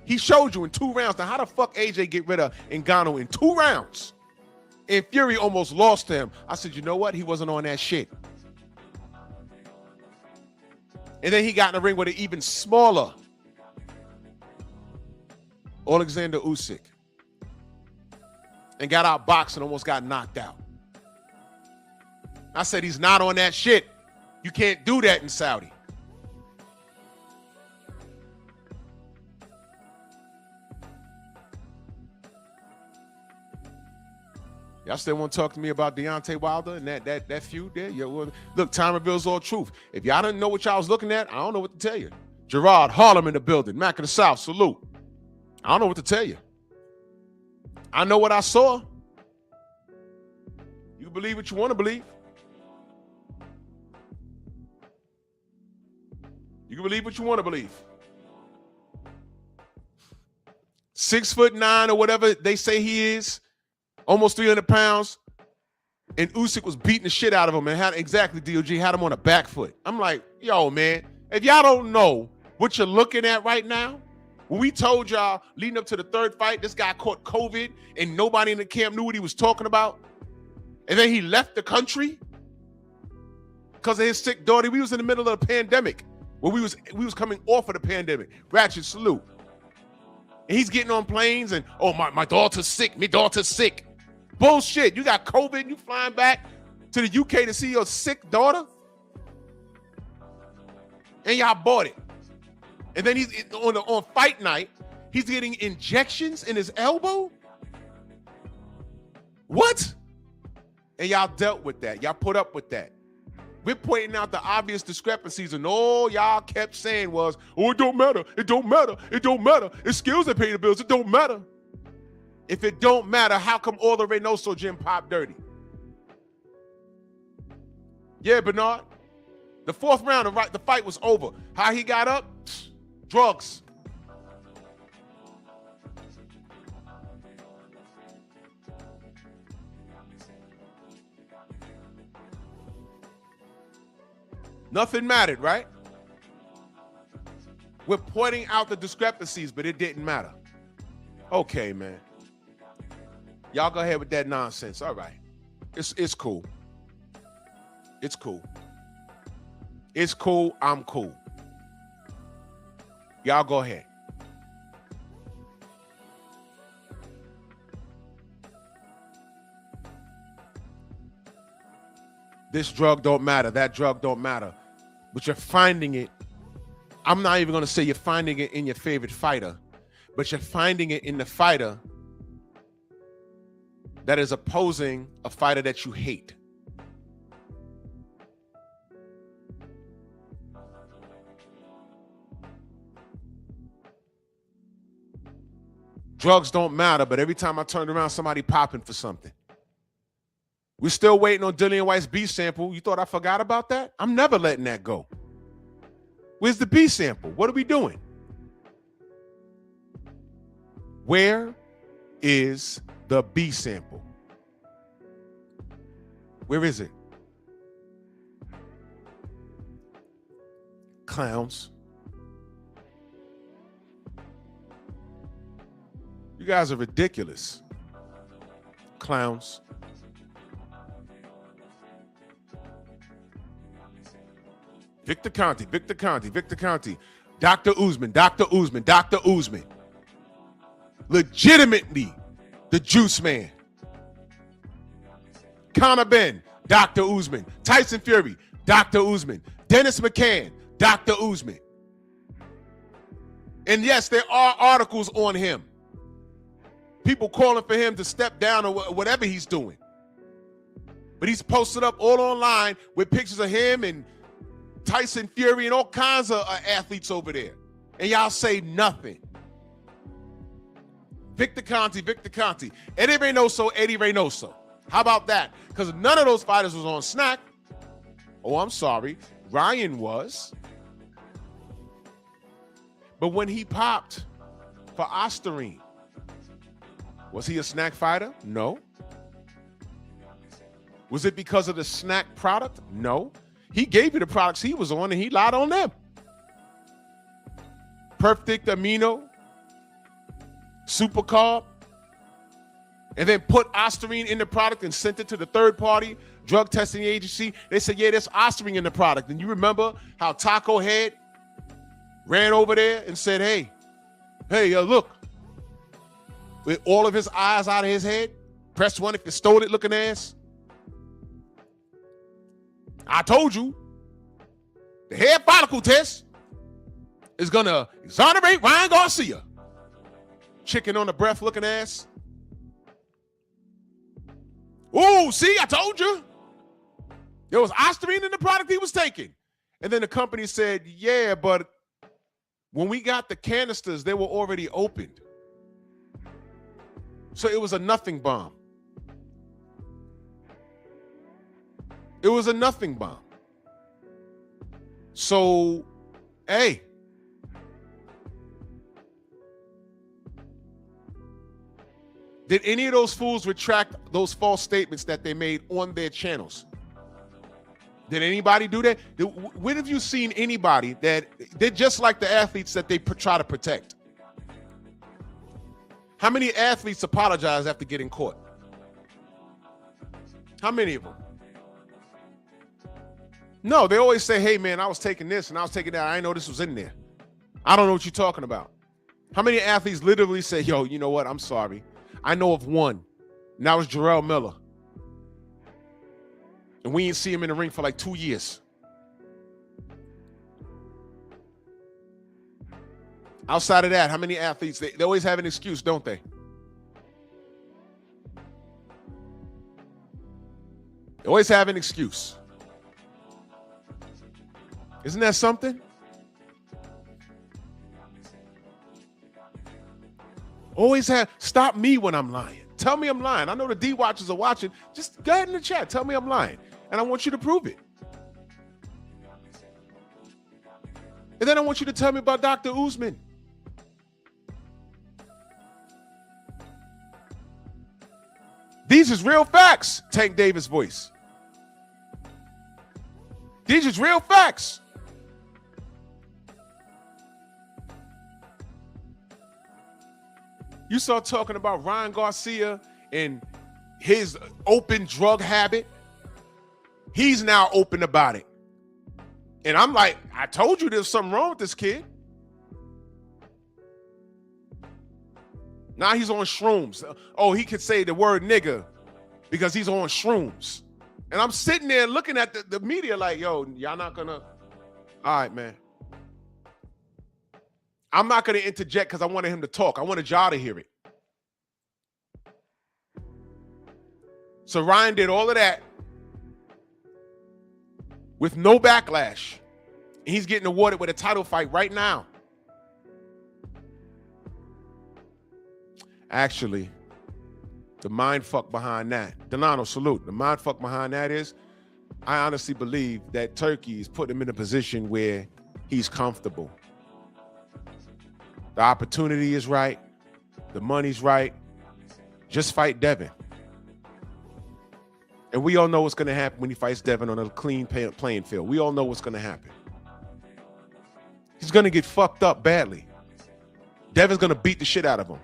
He showed you in 2 rounds. Now, how the fuck AJ get rid of Ngannou in 2 rounds? And Fury almost lost to him. I said, you know what? He wasn't on that shit. And then he got in the ring with an even smaller Alexander Usyk. And got outboxed and almost got knocked out. I said, he's not on that shit. You can't do that in Saudi. Y'all still want to talk to me about Deontay Wilder and that feud there? Yeah, well, look, time reveals all truth. If y'all didn't know what y'all was looking at, I don't know what to tell you. Gerard Harlem in the building. Mac of the South, salute. I don't know what to tell you. I know what I saw. You believe what you want to believe. You can believe what you want to believe. 6'9" or whatever they say he is, almost 300 pounds, and Usyk was beating the shit out of him and had DOG had him on a back foot. I'm like, yo, man, if y'all don't know what you're looking at right now, when we told y'all leading up to the 3rd fight, this guy caught COVID and nobody in the camp knew what he was talking about, and then he left the country because of his sick daughter. We was in the middle of the pandemic, where we was coming off of the pandemic. Ratchet, salute. And he's getting on planes and, oh, my daughter's sick. My daughter's sick. Bullshit. You got COVID and you flying back to the UK to see your sick daughter? And y'all bought it. And then he's on fight night, he's getting injections in his elbow? What? And y'all dealt with that. Y'all put up with that. We're pointing out the obvious discrepancies, and all y'all kept saying was, oh, it don't matter. It don't matter. It don't matter. It's skills that pay the bills. It don't matter. If it don't matter, how come all the Reynoso gym popped dirty? Yeah, Bernard. The 4th round, the fight was over. How he got up? Drugs. Nothing mattered, right? We're pointing out the discrepancies, but it didn't matter. Okay, man. Y'all go ahead with that nonsense. All right. It's cool. It's cool. It's cool. I'm cool. Y'all go ahead. This drug don't matter. That drug don't matter. But you're finding it. I'm not even going to say you're finding it in your favorite fighter, but you're finding it in the fighter that is opposing a fighter that you hate. Drugs don't matter, but every time I turned around, somebody popping for something. We're still waiting on Dillian White's B sample. You thought I forgot about that? I'm never letting that go. Where's the B sample? What are we doing? Where is the B sample? Where is it? Clowns. You guys are ridiculous. Clowns. Victor Conte, Victor Conte, Victor Conte. Dr. Usman, Dr. Usman, Dr. Usman. Legitimately the juice man. Conor Ben, Dr. Usman. Tyson Fury, Dr. Usman. Dennis McCann, Dr. Usman. And yes, there are articles on him. People calling for him to step down or whatever he's doing. But he's posted up all online with pictures of him and Tyson Fury and all kinds of athletes over there. And y'all say nothing. Victor Conte, Victor Conte. Eddie Reynoso, Eddie Reynoso. How about that? Because none of those fighters was on snack. Oh, I'm sorry. Ryan was. But when he popped for Osterine, was he a snack fighter? No. Was it because of the snack product? No. He gave you the products he was on and he lied on them. Perfect Amino, Super Carb, and then put Osterine in the product and sent it to the third party drug testing agency. They said, yeah, there's Osterine in the product. And you remember how Taco Head ran over there and said, hey, look, with all of his eyes out of his head, press one if you stole it looking ass. I told you, the hair follicle test is going to exonerate Ryan Garcia. Chicken on the breath looking ass. Ooh, see, I told you. There was Osterine in the product he was taking. And then the company said, yeah, but when we got the canisters, they were already opened. So it was a nothing bomb. It was a nothing bomb. So, hey. Did any of those fools retract those false statements that they made on their channels? Did anybody do that? When have you seen anybody that they're just like the athletes that they try to protect? How many athletes apologize after getting caught? How many of them? No, they always say, hey, man, I was taking this and I was taking that. I didn't know this was in there. I don't know what you're talking about. How many athletes literally say, yo, you know what? I'm sorry. I know of one. And that was Jarrell Miller. And we didn't see him in the ring for like 2 years. Outside of that, how many athletes? They always have an excuse, don't they? They always have an excuse. Isn't that something? Always have, stop me when I'm lying. Tell me I'm lying. I know the D watchers are watching. Just go ahead in the chat. Tell me I'm lying. And I want you to prove it. And then I want you to tell me about Dr. Usman. These is real facts, Tank Davis voice. These is real facts. You start talking about Ryan Garcia and his open drug habit. He's now open about it. And I'm like, I told you there's something wrong with this kid. Now he's on shrooms. Oh, he could say the word nigga because he's on shrooms. And I'm sitting there looking at the media like, yo, y'all not gonna. All right, man. I'm not going to interject because I wanted him to talk. I wanted y'all to hear it. So Ryan did all of that with no backlash. And he's getting awarded with a title fight right now. Actually, the mind fuck behind that, Delano, salute. The mind fuck behind that is, I honestly believe that Turkey is putting him in a position where he's comfortable. The opportunity is right. The money's right. Just fight Devin. And we all know what's going to happen when he fights Devin on a clean playing field. We all know what's going to happen. He's going to get fucked up badly. Devin's going to beat the shit out of him.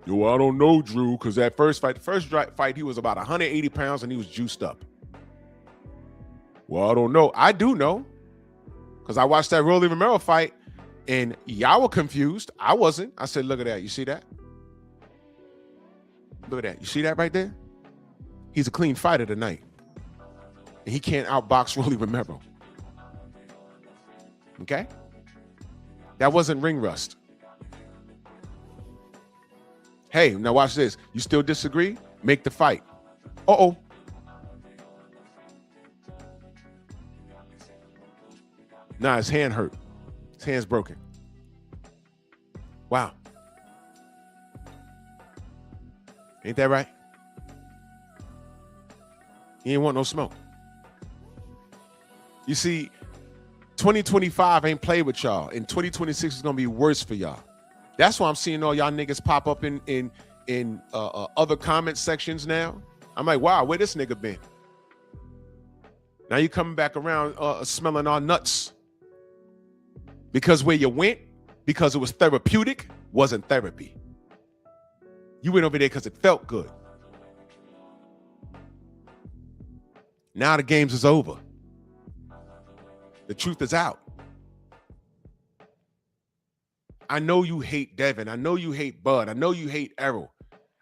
Yo, I don't know, Drew, because that first fight, he was about 180 pounds and he was juiced up. Well, I don't know. I do know, because I watched that Rolly Romero fight, and y'all were confused. I wasn't. I said, look at that. You see that? Look at that. You see that right there? He's a clean fighter tonight. And he can't outbox Rolly Romero. Okay? That wasn't ring rust. Hey, now watch this. You still disagree? Make the fight. Uh-oh. Nah, his hand hurt. His hand's broken. Wow. Ain't that right? He ain't want no smoke. You see, 2025 ain't played with y'all, and 2026 is gonna be worse for y'all. That's why I'm seeing all y'all niggas pop up in other comment sections now. I'm like, wow, where this nigga been? Now you coming back around smelling all nuts. Because where you went, because it was therapeutic, wasn't therapy. You went over there because it felt good. Now the games is over. The truth is out. I know you hate Devin. I know you hate Bud. I know you hate Errol.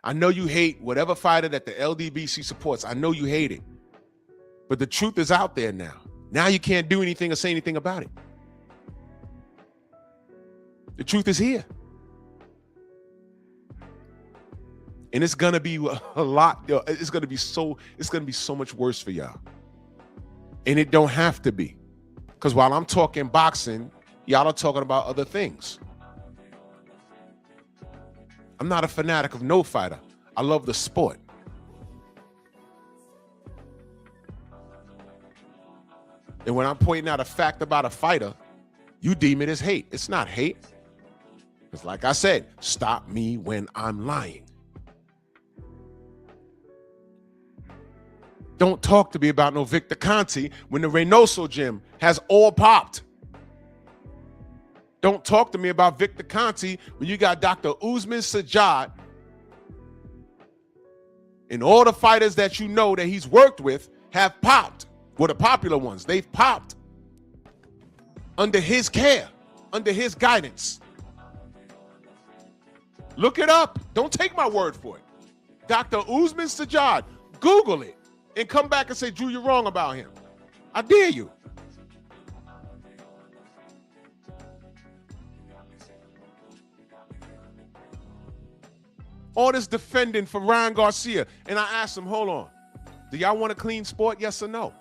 I know you hate whatever fighter that the LDBC supports. I know you hate it. But the truth is out there now. Now you can't do anything or say anything about it. The truth is here. And it's gonna be a lot. It's gonna be so much worse for y'all. And it don't have to be. Because while I'm talking boxing, y'all are talking about other things. I'm not a fanatic of no fighter. I love the sport. And when I'm pointing out a fact about a fighter, you deem it as hate. It's not hate. It's like I said, stop me when I'm lying. Don't talk to me about no Victor Conti when the Reynoso gym has all popped. Don't talk to me about Victor Conti when you got Dr. Usman Sajjad and all the fighters that you know that he's worked with have popped. Well, the popular ones, they've popped under his care, under his guidance. Look it up. Don't take my word for it. Dr. Usman Sajjad, Google it and come back and say, Drew, you're wrong about him. I dare you. All this defending for Ryan Garcia. And I asked him, hold on, do y'all want a clean sport? Yes or no?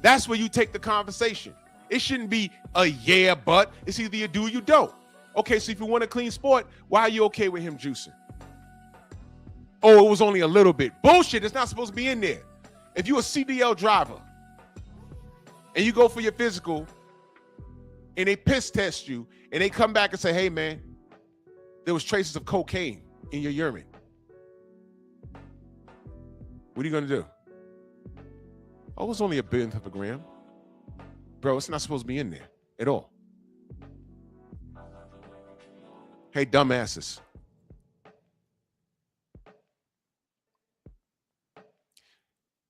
That's where you take the conversation. It shouldn't be a yeah, but. It's either you do or you don't. Okay, so if you want a clean sport, why are you okay with him juicing? Oh, it was only a little bit. Bullshit, it's not supposed to be in there. If you're a CDL driver and you go for your physical and they piss test you and they come back and say, hey man, there was traces of cocaine in your urine. What are you gonna do? Oh, it was only a billionth of a gram. Bro, it's not supposed to be in there at all. Hey, dumbasses.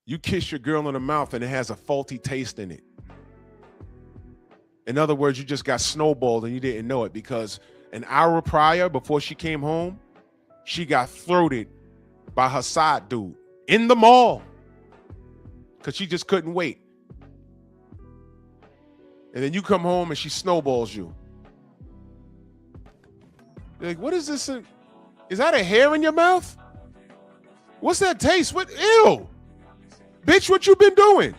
You kiss your girl on the mouth and it has a faulty taste in it. In other words, you just got snowballed and you didn't know it because an hour prior, before she came home, she got throated by her side dude in the mall because she just couldn't wait. And then you come home and she snowballs you. You're like, what is this? Is that a hair in your mouth? What's that taste? What? Ew. Bitch, what you been doing?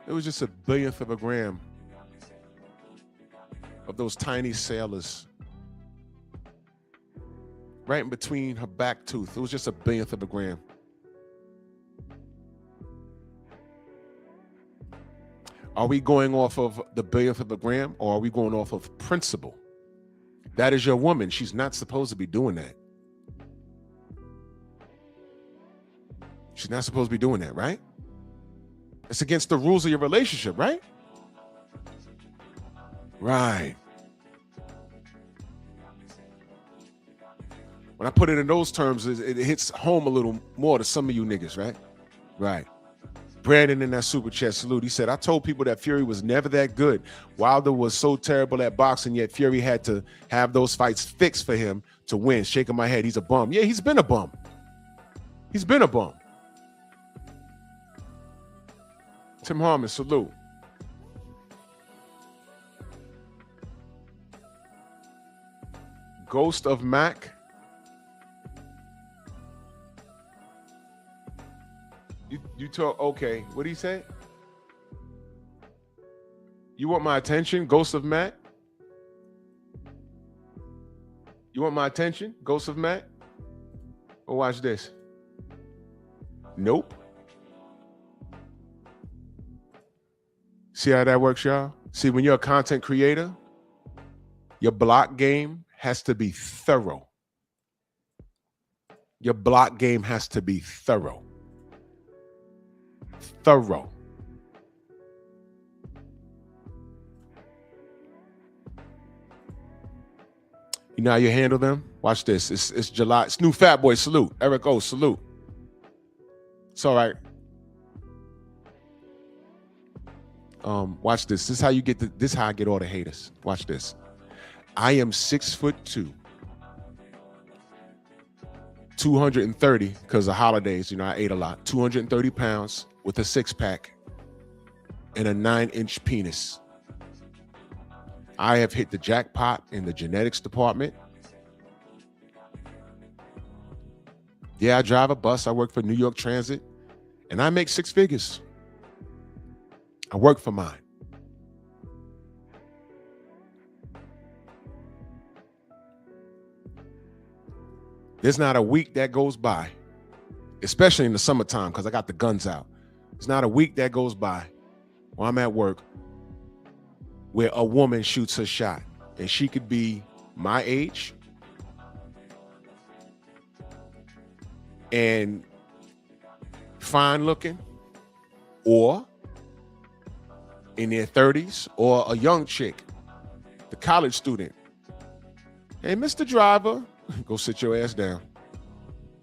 It was just a billionth of a gram of those tiny sailors right in between her back tooth. It was just a billionth of a gram. Are we going off of the billionth of a gram or are we going off of principle? That is your woman. She's not supposed to be doing that. She's not supposed to be doing that, right? It's against the rules of your relationship, right? Right. When I put it in those terms, it hits home a little more to some of you niggas, right? Right. Brandon in that super chat salute. He said, I told people that Fury was never that good. Wilder was so terrible at boxing, yet Fury had to have those fights fixed for him to win. Shaking my head. He's a bum. Yeah, he's been a bum. He's been a bum. Tim Harmon, salute. Ghost of Mac. You talk, okay. What do you say? You want my attention, Ghost of Mac? You want my attention, Ghost of Mac? Well, watch this. Nope. See how that works, y'all? See, when you're a content creator, your block game has to be thorough. Your block game has to be thorough. Thorough. You know how you handle them? Watch this. It's July. It's new Fat Boy. Salute. Eric O. Salute. It's all right. Watch this. This is how you get this is how I get all the haters. Watch this. I am 6'2", 230 because of holidays. You know, I ate a lot. 230 pounds with a 6-pack and a 9-inch penis. I have hit the jackpot in the genetics department. Yeah, I drive a bus. I work for New York Transit, and I make 6 figures. I work for mine. There's not a week that goes by, especially in the summertime, because I got the guns out. There's not a week that goes by while I'm at work where a woman shoots her shot. And she could be my age and fine looking, or in their 30s, or a young chick, the college student. Hey, Mr. Driver, go sit your ass down.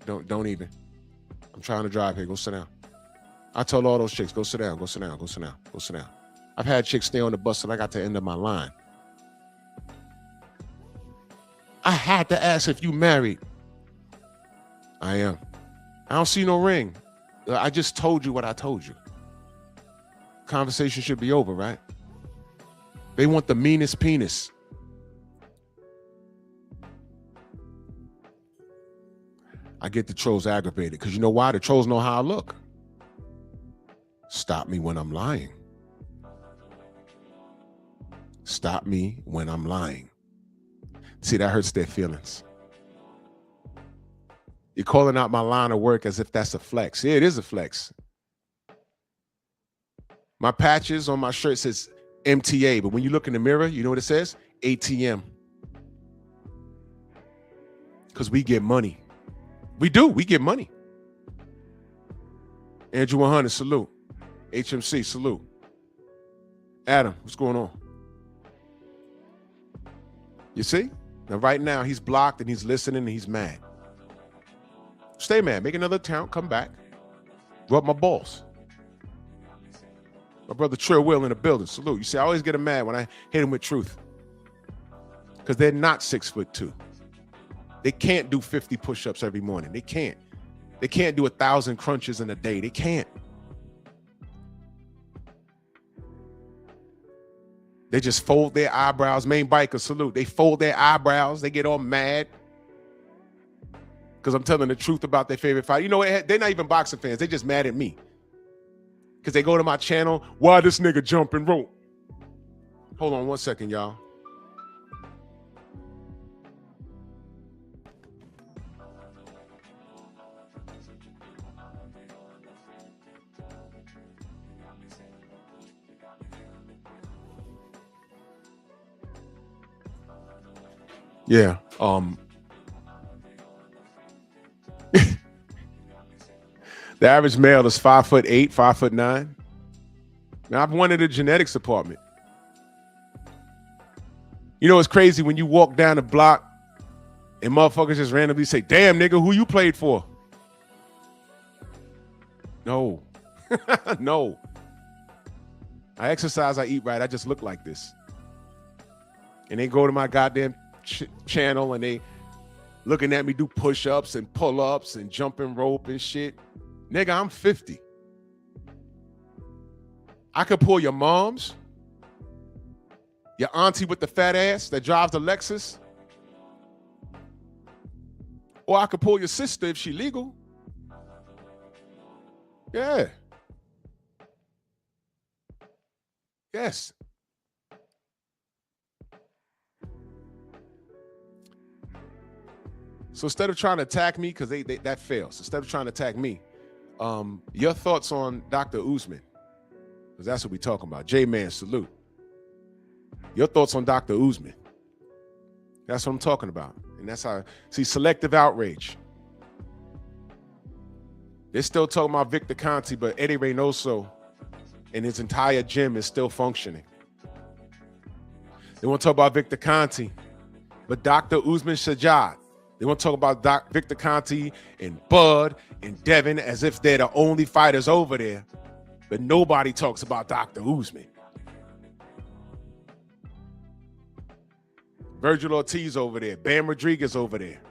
Don't even. I'm trying to drive here. Go sit down. I told all those chicks, go sit down, go sit down, go sit down, go sit down. I've had chicks stay on the bus till I got to the end of my line. I had to ask if you married. I am. I don't see no ring. I just told you what I told you. Conversation should be over, right? They want the meanest penis. I get the trolls aggravated because you know why? The trolls know how I look. Stop me when I'm lying. Stop me when I'm lying. See, that hurts their feelings. You're calling out my line of work as if that's a flex. Yeah, it is a flex. My patches on my shirt says MTA, but when you look in the mirror, you know what it says? ATM. Because we get money. We do. We get money. Andrew 100, salute. HMC, salute. Adam, what's going on? You see? Now, right now, he's blocked and he's listening and he's mad. Stay mad. Make another account. Come back. Rub my balls. My brother Trill Will in the building. Salute. You see, I always get him mad when I hit him with truth. Because they're not 6'2". They can't do 50 push-ups every morning. They can't. They can't do 1,000 crunches in a day. They can't. They just fold their eyebrows. Main biker, salute. They fold their eyebrows. They get all mad. Because I'm telling the truth about their favorite fight. You know what? They're not even boxing fans. They're just mad at me. Because they go to my channel. Why this nigga jumping rope? Hold on 1 second, y'all. Yeah. The average male is 5'8", 5'9". Now I've won in the genetics department. You know, it's crazy when you walk down the block and motherfuckers just randomly say, damn, nigga, who you played for? No. No. I exercise, I eat right. I just look like this. And they go to my goddamn channel and they looking at me do push-ups and pull-ups and jumping rope and shit. Nigga, I'm 50. I could pull your mom's, your auntie with the fat ass that drives the Lexus, or I could pull your sister if she legal. Yeah. Yes. So instead of trying to attack me, because they that fails. Instead of trying to attack me, your thoughts on Dr. Usman, because that's what we're talking about. J-Man, salute. Your thoughts on Dr. Usman. That's what I'm talking about. And that's how, see, selective outrage. They're still talking about Victor Conte, but Eddie Reynoso and his entire gym is still functioning. They want to talk about Victor Conte, but Dr. Usman Shajad. They want to talk about Victor Conte and Bud and Devin as if they're the only fighters over there, but nobody talks about Dr. Usman. Virgil Ortiz over there, Bam Rodriguez over there.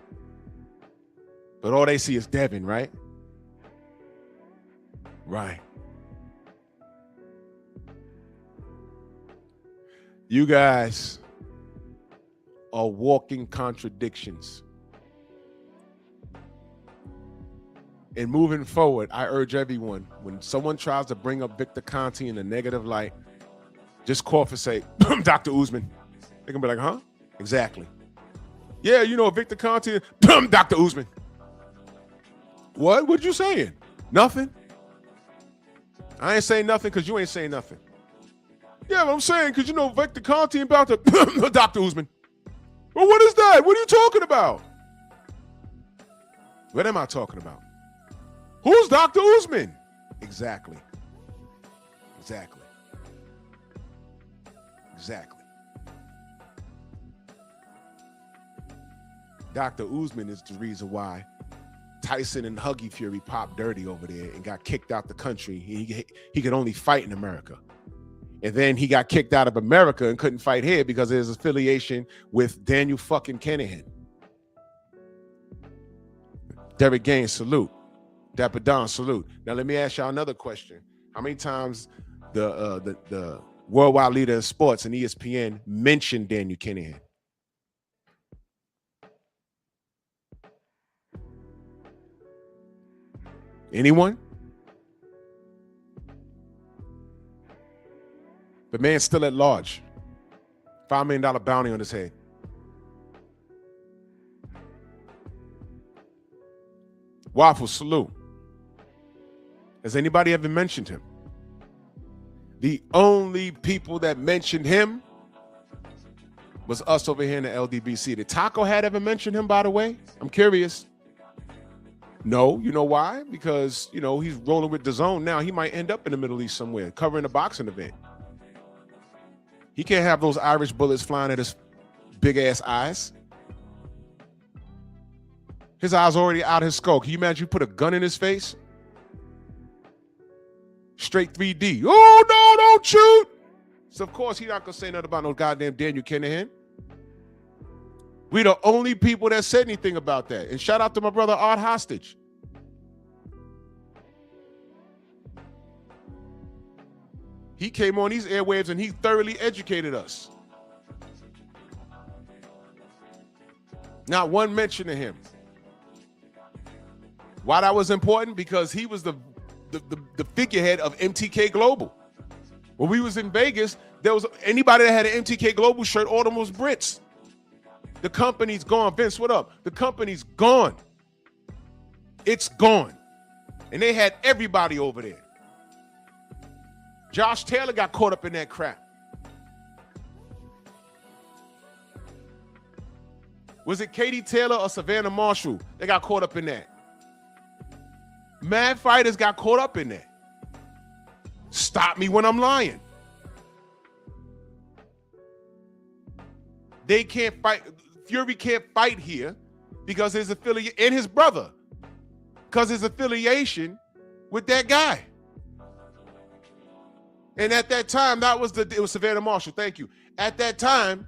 But all they see is Devin, right? Right. You guys are walking contradictions. And moving forward, I urge everyone, when someone tries to bring up Victor Conte in a negative light, just cough and say, Dr. Usman. They can be like, huh? Exactly. Yeah, you know, Victor Conte, Dr. Usman. What? What you saying? Nothing? I ain't saying nothing because you ain't saying nothing. Yeah, but I'm saying because, you know, Victor Conte about to Dr. Usman. Well, what is that? What are you talking about? What am I talking about? Who's Dr. Usman? Exactly. Exactly. Exactly. Dr. Usman is the reason why Tyson and Huggy Fury popped dirty over there and got kicked out the country. He could only fight in America. And then he got kicked out of America and couldn't fight here because of his affiliation with Daniel fucking Kinahan. Derek Gaines, salute. Dapper Don, salute. Now let me ask y'all another question. How many times the worldwide leader in sports and ESPN mentioned Daniel Kinahan? Anyone? The man's still at large. $5 million bounty on his head. Waffle, salute. Has anybody ever mentioned him? The only people that mentioned him was us over here in the LDBC. Did Taco Hat ever mention him, by the way? I'm curious. No, you know why? Because, you know, he's rolling with DAZN now. He might end up in the Middle East somewhere, covering a boxing event. He can't have those Irish bullets flying at his big-ass eyes. His eyes already out of his skull. Can you imagine you put a gun in his face? Straight 3D. Oh, no, don't shoot. So, of course, he's not going to say nothing about no goddamn Daniel Kinahan. We the only people that said anything about that. And shout out to my brother Art Hostage. He came on these airwaves and he thoroughly educated us. Not one mention of him. Why that was important? Because he was the figurehead of MTK Global. When we was in Vegas, there was anybody that had an MTK Global shirt, all them was Brits. The company's gone. Vince, what up? The company's gone. It's gone. And they had everybody over there. Josh Taylor got caught up in that crap. Was it Katie Taylor or Savannah Marshall? They got caught up in that. Mad fighters got caught up in that. Stop me when I'm lying. they can't fight. Fury can't fight here because his affiliate and his brother, because his affiliation with that guy. And at that time, it was Savannah Marshall. Thank you. At that time,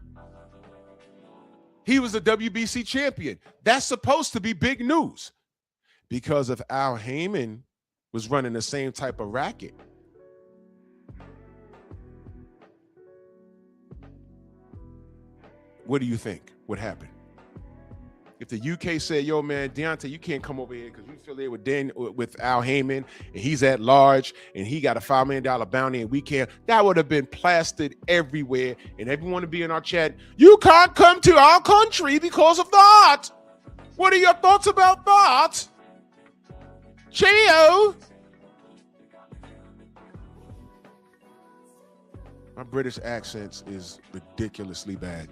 he was the WBC champion. That's supposed to be big news because if Al Heyman was running the same type of racket, what do you think would happen? If the UK said, yo, man, Deontay, you can't come over here because you affiliated with Al Heyman and he's at large and he got a $5 million bounty and we can't, that would have been plastered everywhere. And everyone would be in our chat, you can't come to our country because of that. What are your thoughts about that? Cheerio. My British accent is ridiculously bad.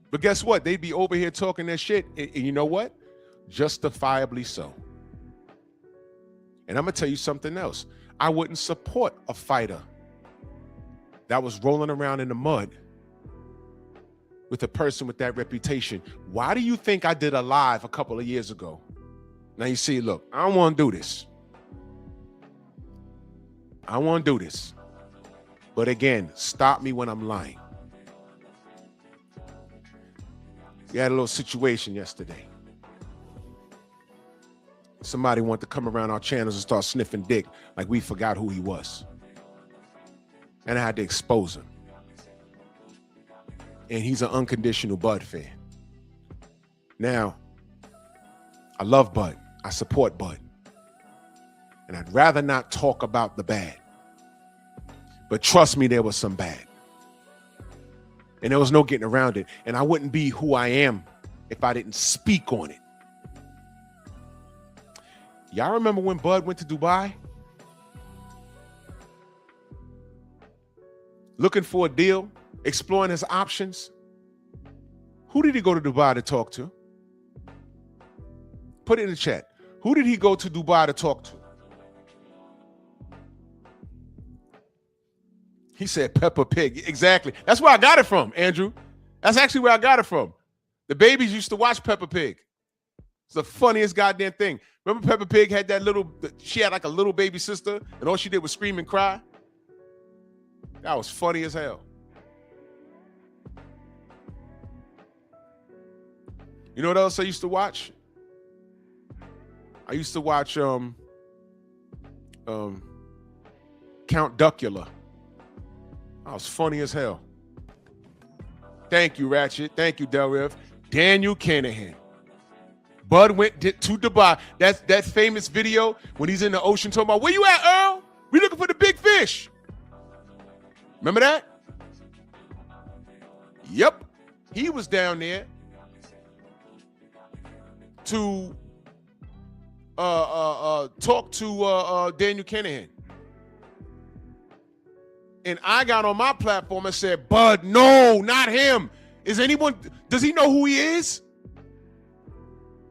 But guess what? They'd be over here talking that shit. And you know what? Justifiably so. And I'm going to tell you something else. I wouldn't support a fighter that was rolling around in the mud with a person with that reputation. Why do you think I did a live a couple of years ago? Now you see, look, I don't want to do this. I want to do this. But again, stop me when I'm lying. We had a little situation yesterday. Somebody wanted to come around our channels and start sniffing dick like we forgot who he was. And I had to expose him. And he's an unconditional Bud fan. Now, I love Bud. I support Bud. And I'd rather not talk about the bad. But trust me, there was some bad. And there was no getting around it. And I wouldn't be who I am if I didn't speak on it. Y'all remember when Bud went to Dubai? Looking for a deal, exploring his options. Who did he go to Dubai to talk to? Put it in the chat. Who did he go to Dubai to talk to? He said Peppa Pig. Exactly. That's where I got it from, Andrew. That's actually where I got it from. The babies used to watch Peppa Pig. It's the funniest goddamn thing. Remember Peppa Pig had she had like a little baby sister and all she did was scream and cry? That was funny as hell. You know what else I used to watch? I used to watch Count Duckula. That was funny as hell. Thank you, Ratchet. Thank you, Del Rev. Daniel Kinahan. Bud went to Dubai. That's that famous video when he's in the ocean talking about, where you at, Earl? We looking for the big fish. Remember that? Yep. He was down there to talk to Daniel Kinahan. And I got on my platform and said, Bud, no, not him. Does he know who he is?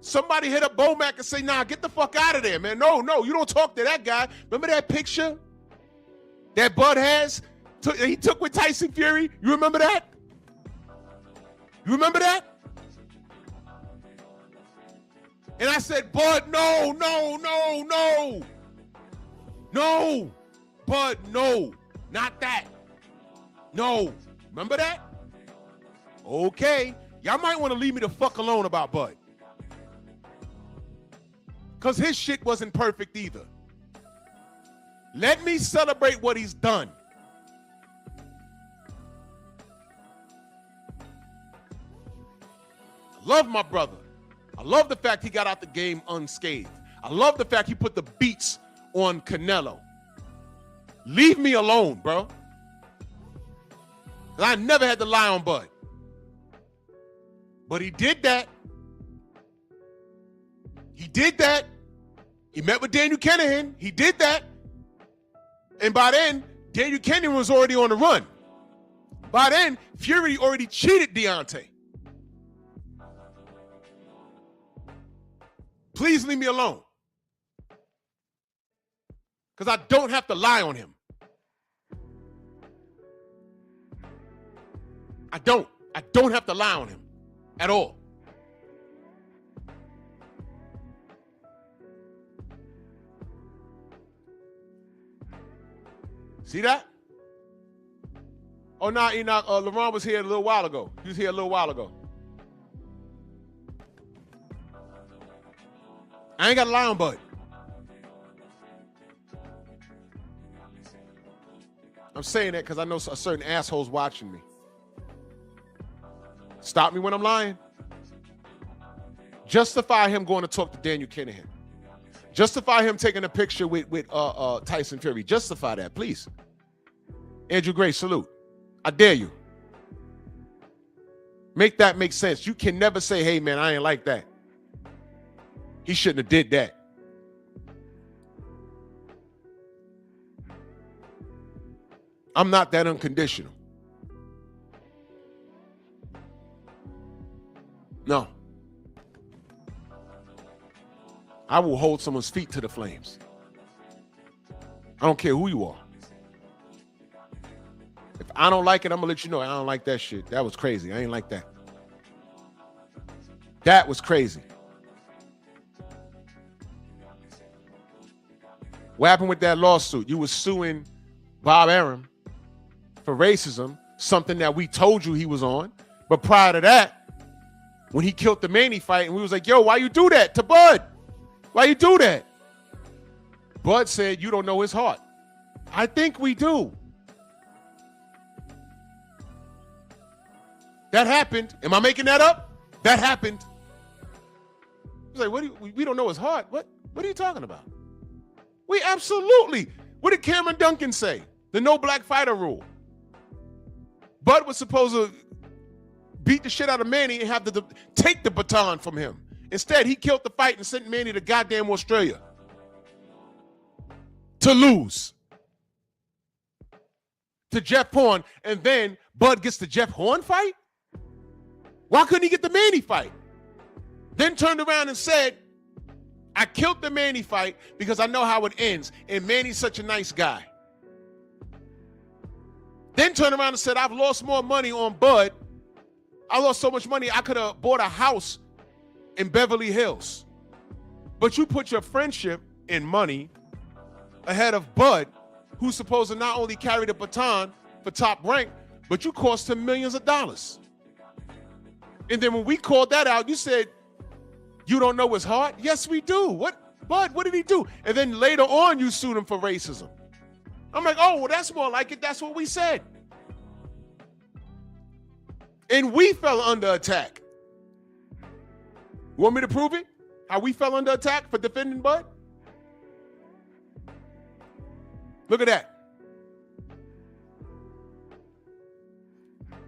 Somebody hit up Bomac and say, nah, get the fuck out of there, man. No, you don't talk to that guy. Remember that picture that Bud has? He took with Tyson Fury. You remember that? You remember that? And I said, Bud, no. No, Bud, no. Not that. No. Remember that? Okay. Y'all might want to leave me the fuck alone about Bud. Because his shit wasn't perfect either. Let me celebrate what he's done. I love my brother. I love the fact he got out the game unscathed. I love the fact he put the beats on Canelo. Leave me alone, bro. I never had to lie on Bud. But he did that. He did that. He met with Daniel Kinahan. He did that. And by then, Daniel Kinahan was already on the run. By then, Fury already cheated Deontay. Please leave me alone. Because I don't have to lie on him. I don't have to lie on him at all. See that? Oh, no, Enoch, LeBron was here a little while ago. He was here a little while ago. I ain't got to lie on Bud. I'm saying that because I know a certain asshole's watching me. Stop me when I'm lying. Justify him going to talk to Daniel Kinahan. Justify him taking a picture with Tyson Fury. Justify that, please. Andrew Gray, salute. I dare you. Make that make sense. You can never say, hey, man, I ain't like that. He shouldn't have did that. I'm not that unconditional. No. I will hold someone's feet to the flames. I don't care who you are. If I don't like it, I'm going to let you know I don't like that shit. That was crazy. I ain't like that. That was crazy. What happened with that lawsuit? You were suing Bob Arum for racism, something that we told you he was on. But prior to that, when he killed the Manny fight, and we was like, yo, why you do that to Bud? Why you do that? Bud said, you don't know his heart. I think we do. That happened. Am I making that up? That happened. He's like, we don't know his heart. What are you talking about? We absolutely. What did Cameron Duncan say? The no black fighter rule. Bud was supposed to beat the shit out of Manny and have to take the baton from him. Instead, he killed the fight and sent Manny to goddamn Australia to lose to Jeff Horn, and then Bud gets the Jeff Horn fight? Why couldn't he get the Manny fight? Then turned around and said, I killed the Manny fight because I know how it ends, and Manny's such a nice guy. Then turned around and said, I've lost more money on Bud. I lost so much money, I could have bought a house in Beverly Hills. But you put your friendship and money ahead of Bud, who's supposed to not only carry the baton for Top Rank, but you cost him millions of dollars. And then when we called that out, you said, you don't know his heart? Yes, we do. Bud, what did he do? And then later on, you sued him for racism. I'm like, oh, well, that's more like it. That's what we said. And we fell under attack. You want me to prove it? How we fell under attack for defending Bud? Look at that.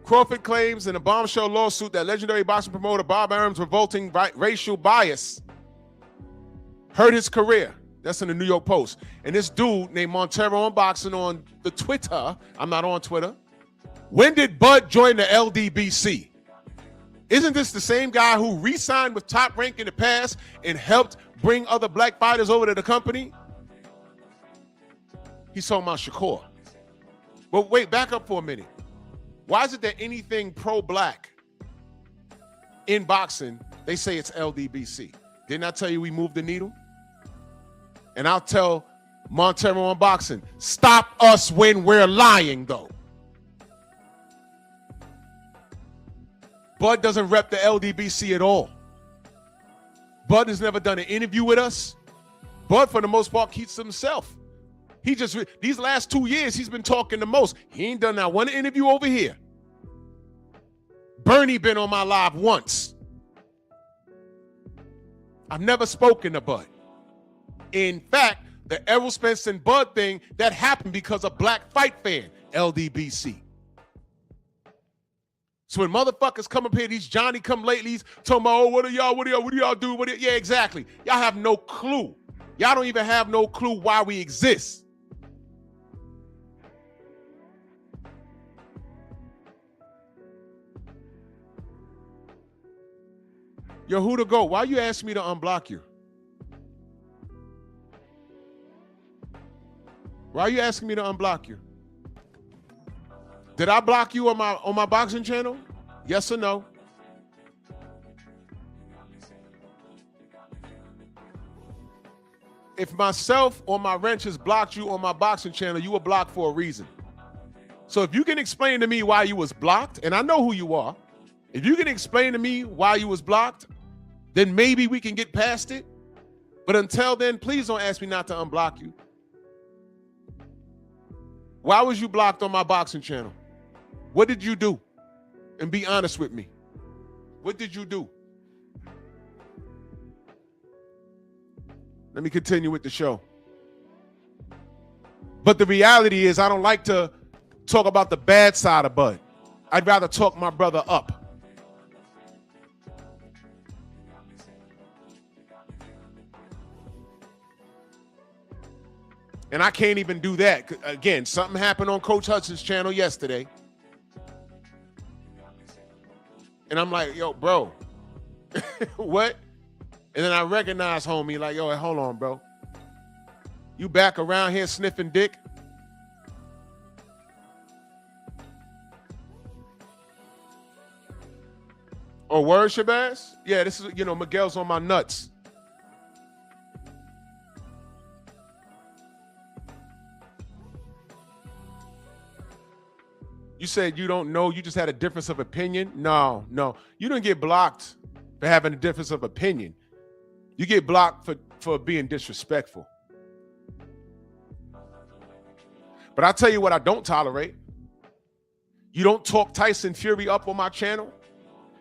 Crawford claims in a bombshell lawsuit that legendary boxing promoter Bob Arum's revolting racial bias hurt his career. That's in the New York Post. And this dude named Montero on Boxing on the Twitter, I'm not on Twitter. When did Bud join the LDBC? Isn't this the same guy who re-signed with Top Rank in the past and helped bring other black fighters over to the company? He's talking about Shakur. But wait, back up for a minute. Why is it that anything pro-black in boxing, they say it's LDBC? Didn't I tell you we moved the needle? And I'll tell Montero on Boxing, stop us when we're lying, though. Bud doesn't rep the LDBC at all. Bud has never done an interview with us. Bud, for the most part, keeps to himself. He just, these last 2 years, he's been talking the most. He ain't done that one interview over here. Bernie been on my live once. I've never spoken to Bud. In fact, the Errol Spence and Bud thing, that happened because of Black Fight Fan, LDBC. So when motherfuckers come up here, these Johnny come latelys, talking about, oh, what do y'all do? Yeah, exactly. Y'all have no clue. Y'all don't even have no clue why we exist. Yo, who to go? Why you ask me to unblock you? Why are you asking me to unblock you? Did I block you on my boxing channel? Yes or no? If myself or my wrenches blocked you on my boxing channel, you were blocked for a reason. So if you can explain to me why you was blocked, and I know who you are, if you can explain to me why you was blocked, then maybe we can get past it. But until then, please don't ask me not to unblock you. Why was you blocked on my boxing channel? What did you do? And be honest with me. What did you do? Let me continue with the show. But the reality is I don't like to talk about the bad side of Bud. I'd rather talk my brother up. And I can't even do that. Again, something happened on Coach Hudson's channel yesterday. And I'm like, yo, bro, what? And then I recognize homie like, yo, hold on, bro. You back around here sniffing dick? Oh, word, Shabazz? Yeah, this is, Miguel's on my nuts. You said you don't know, you just had a difference of opinion? No. You didn't get blocked for having a difference of opinion. You get blocked for being disrespectful. But I'll tell you what I don't tolerate. You don't talk Tyson Fury up on my channel,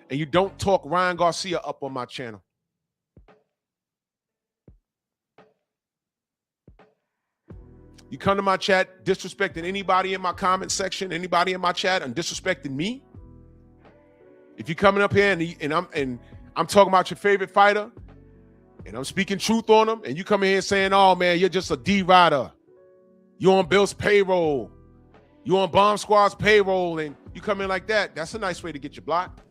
and you don't talk Ryan Garcia up on my channel. You come to my chat disrespecting anybody in my comment section, anybody in my chat, and disrespecting me. If you're coming up here and I'm talking about your favorite fighter, and I'm speaking truth on them, and you come in here saying, "Oh man, you're just a D-rider. You on Bill's payroll. You on Bomb Squad's payroll," and you come in like that, that's a nice way to get you blocked.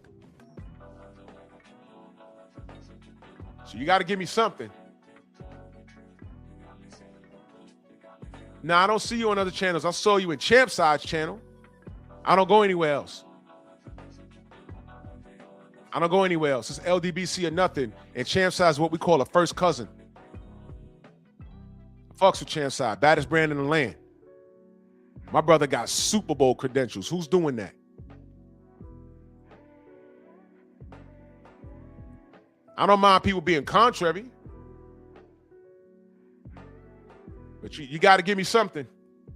So you got to give me something. Now, I don't see you on other channels. I saw you in Champside's channel. I don't go anywhere else. I don't go anywhere else. It's LDBC or nothing. And Champside is what we call a first cousin. Fucks with Champside. Baddest brand in the land. My brother got Super Bowl credentials. Who's doing that? I don't mind people being contrary. But you got to give me something.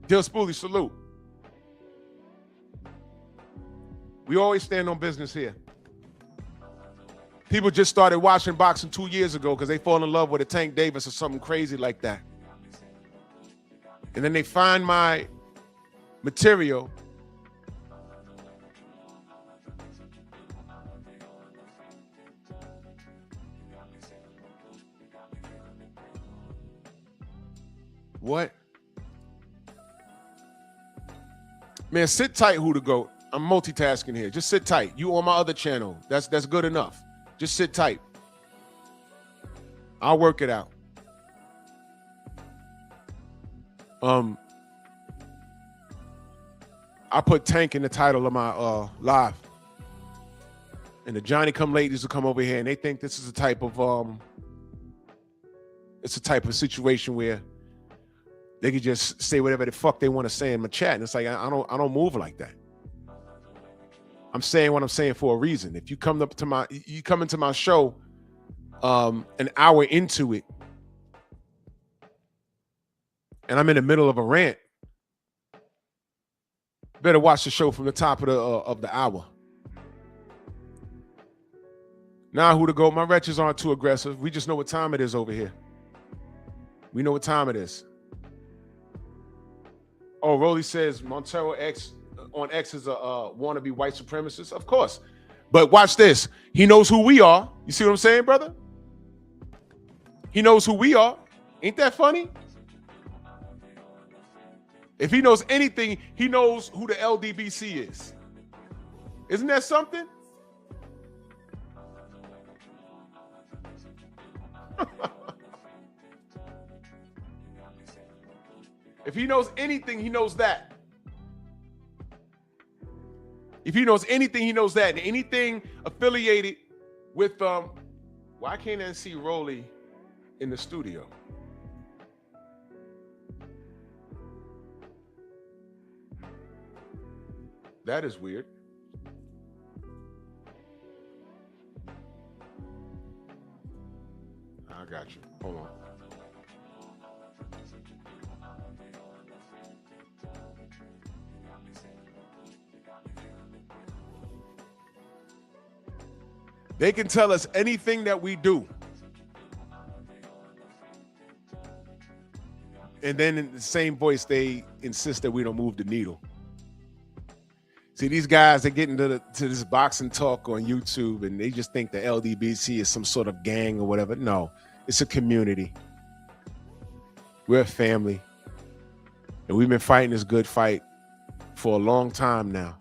Dill Spoolie, salute. We always stand on business here. People just started watching boxing 2 years ago because they fall in love with a Tank Davis or something crazy like that. And then they find my material. What? Man, sit tight, Who the Goat. I'm multitasking here. Just sit tight. You on my other channel. That's good enough. Just sit tight. I'll work it out. I put Tank in the title of my live. And the Johnny come ladies will come over here and they think this is a type of situation where they could just say whatever the fuck they want to say in my chat. And it's like, I don't move like that. I'm saying what I'm saying for a reason. If you come into my show an hour into it, and I'm in the middle of a rant, better watch the show from the top of the hour. Now, Who to Go? My wretches aren't too aggressive. We just know what time it is over here. We know what time it is. Oh, Rolly says Montero on X is a wannabe white supremacist. Of course. But watch this. He knows who we are. You see what I'm saying, brother? He knows who we are. Ain't that funny? If he knows anything, he knows who the LDBC is. Isn't that something? If he knows anything, he knows that. If he knows anything, he knows that. And anything affiliated with why can't I see Rolly in the studio? That is weird. I got you. Hold on. They can tell us anything that we do. And then in the same voice, they insist that we don't move the needle. See, these guys, they get into this boxing talk on YouTube, and they just think the LDBC is some sort of gang or whatever. No, it's a community. We're a family. And we've been fighting this good fight for a long time now.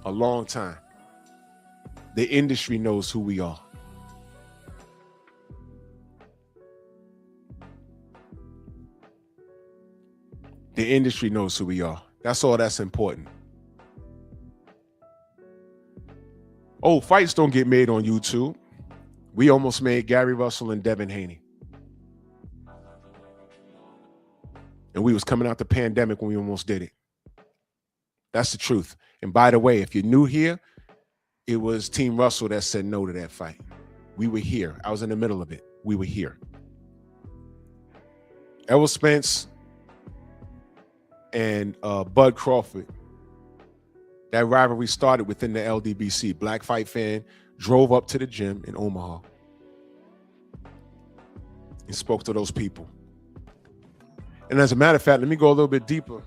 A long time. The industry knows who we are. The industry knows who we are. That's all that's important. Oh, fights don't get made on YouTube. We almost made Gary Russell and Devin Haney. And we was coming out the pandemic when we almost did it. That's the truth. And by the way, if you're new here, it was Team Russell that said no to that fight. We were here. I was in the middle of it. We were here. Errol Spence and Bud Crawford. That rivalry started within the LDBC. Black Fight Fan drove up to the gym in Omaha and spoke to those people. And as a matter of fact, let me go a little bit deeper.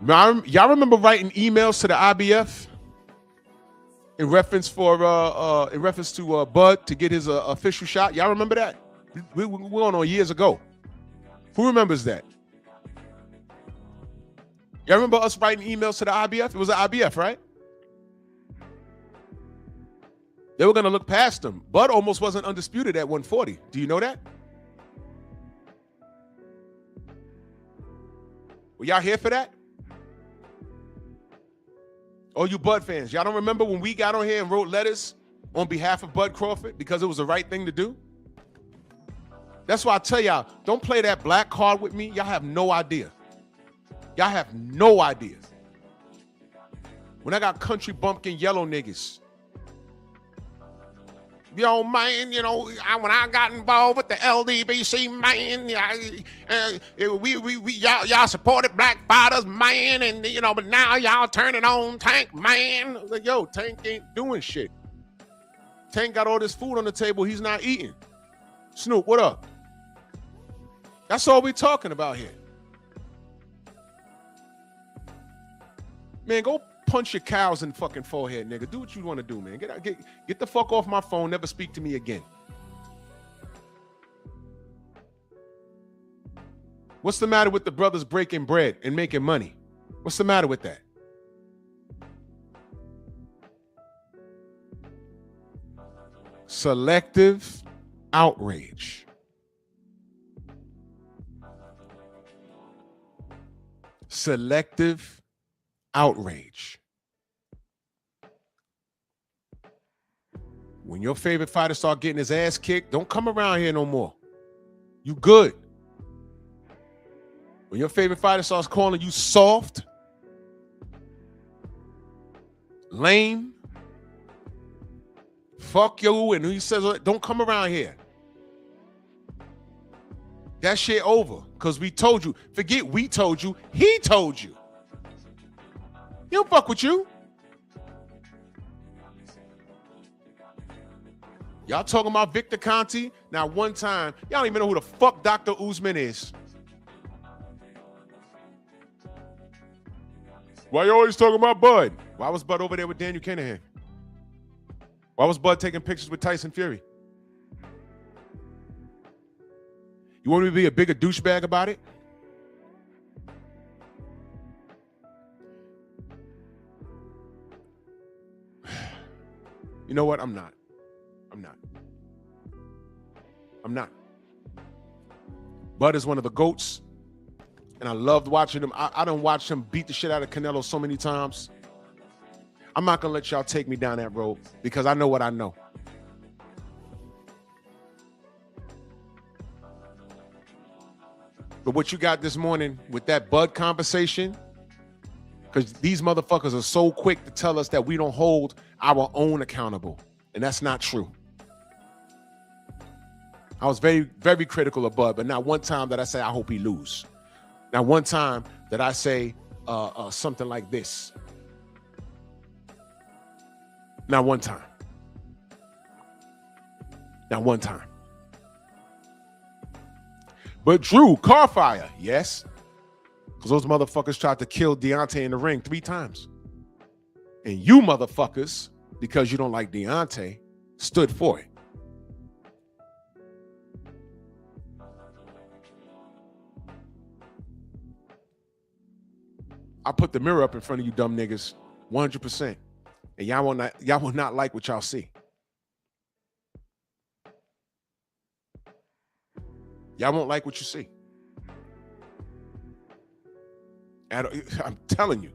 Y'all remember writing emails to the IBF in reference to Bud to get his official shot? Y'all remember that? We went on years ago. Who remembers that? Y'all remember us writing emails to the IBF? It was the IBF, right? They were going to look past him. Bud almost wasn't undisputed at 140. Do you know that? Were y'all here for that? Oh, you Bud fans, y'all don't remember when we got on here and wrote letters on behalf of Bud Crawford because it was the right thing to do? That's why I tell y'all, don't play that black card with me. Y'all have no idea. Y'all have no idea. When I got country bumpkin yellow niggas. Yo, man, you know, when I got involved with the LDBC, man, y'all supported black fighters, man, and, you know, but now y'all turning on Tank, man. Like, yo, Tank ain't doing shit. Tank got all this food on the table he's not eating. Snoop, what up? That's all we talking about here. Man, go punch your cows in the fucking forehead, nigga. Do what you want to do, man. Get the fuck off my phone. Never speak to me again. What's the matter with the brothers breaking bread and making money? What's the matter with that? Selective outrage. Selective outrage. When your favorite fighter start getting his ass kicked, don't come around here no more. You good. When your favorite fighter starts calling you soft, lame, fuck you, and he says, don't come around here. That shit over, because we told you. Forget we told you, he told you. He don't fuck with you. Y'all talking about Victor Conti? Now, one time, y'all don't even know who the fuck Dr. Usman is. Why you always talking about Bud? Why was Bud over there with Daniel Kinahan? Why was Bud taking pictures with Tyson Fury? You want me to be a bigger douchebag about it? You know what? I'm not. I'm not. Bud is one of the GOATs, and I loved watching him. I done watched him beat the shit out of Canelo so many times. I'm not going to let y'all take me down that road because I know what I know. But what you got this morning with that Bud conversation, because these motherfuckers are so quick to tell us that we don't hold our own accountable, and that's not true. I was very, very critical of Bud, but not one time that I say, I hope he lose. Not one time that I say something like this. Not one time. Not one time. But Drew, car fire, yes. Because those motherfuckers tried to kill Deontay in the ring 3 times. And you motherfuckers, because you don't like Deontay, stood for it. I put the mirror up in front of you dumb niggas 100%. And y'all will not like what y'all see. Y'all won't like what you see. I'm telling you.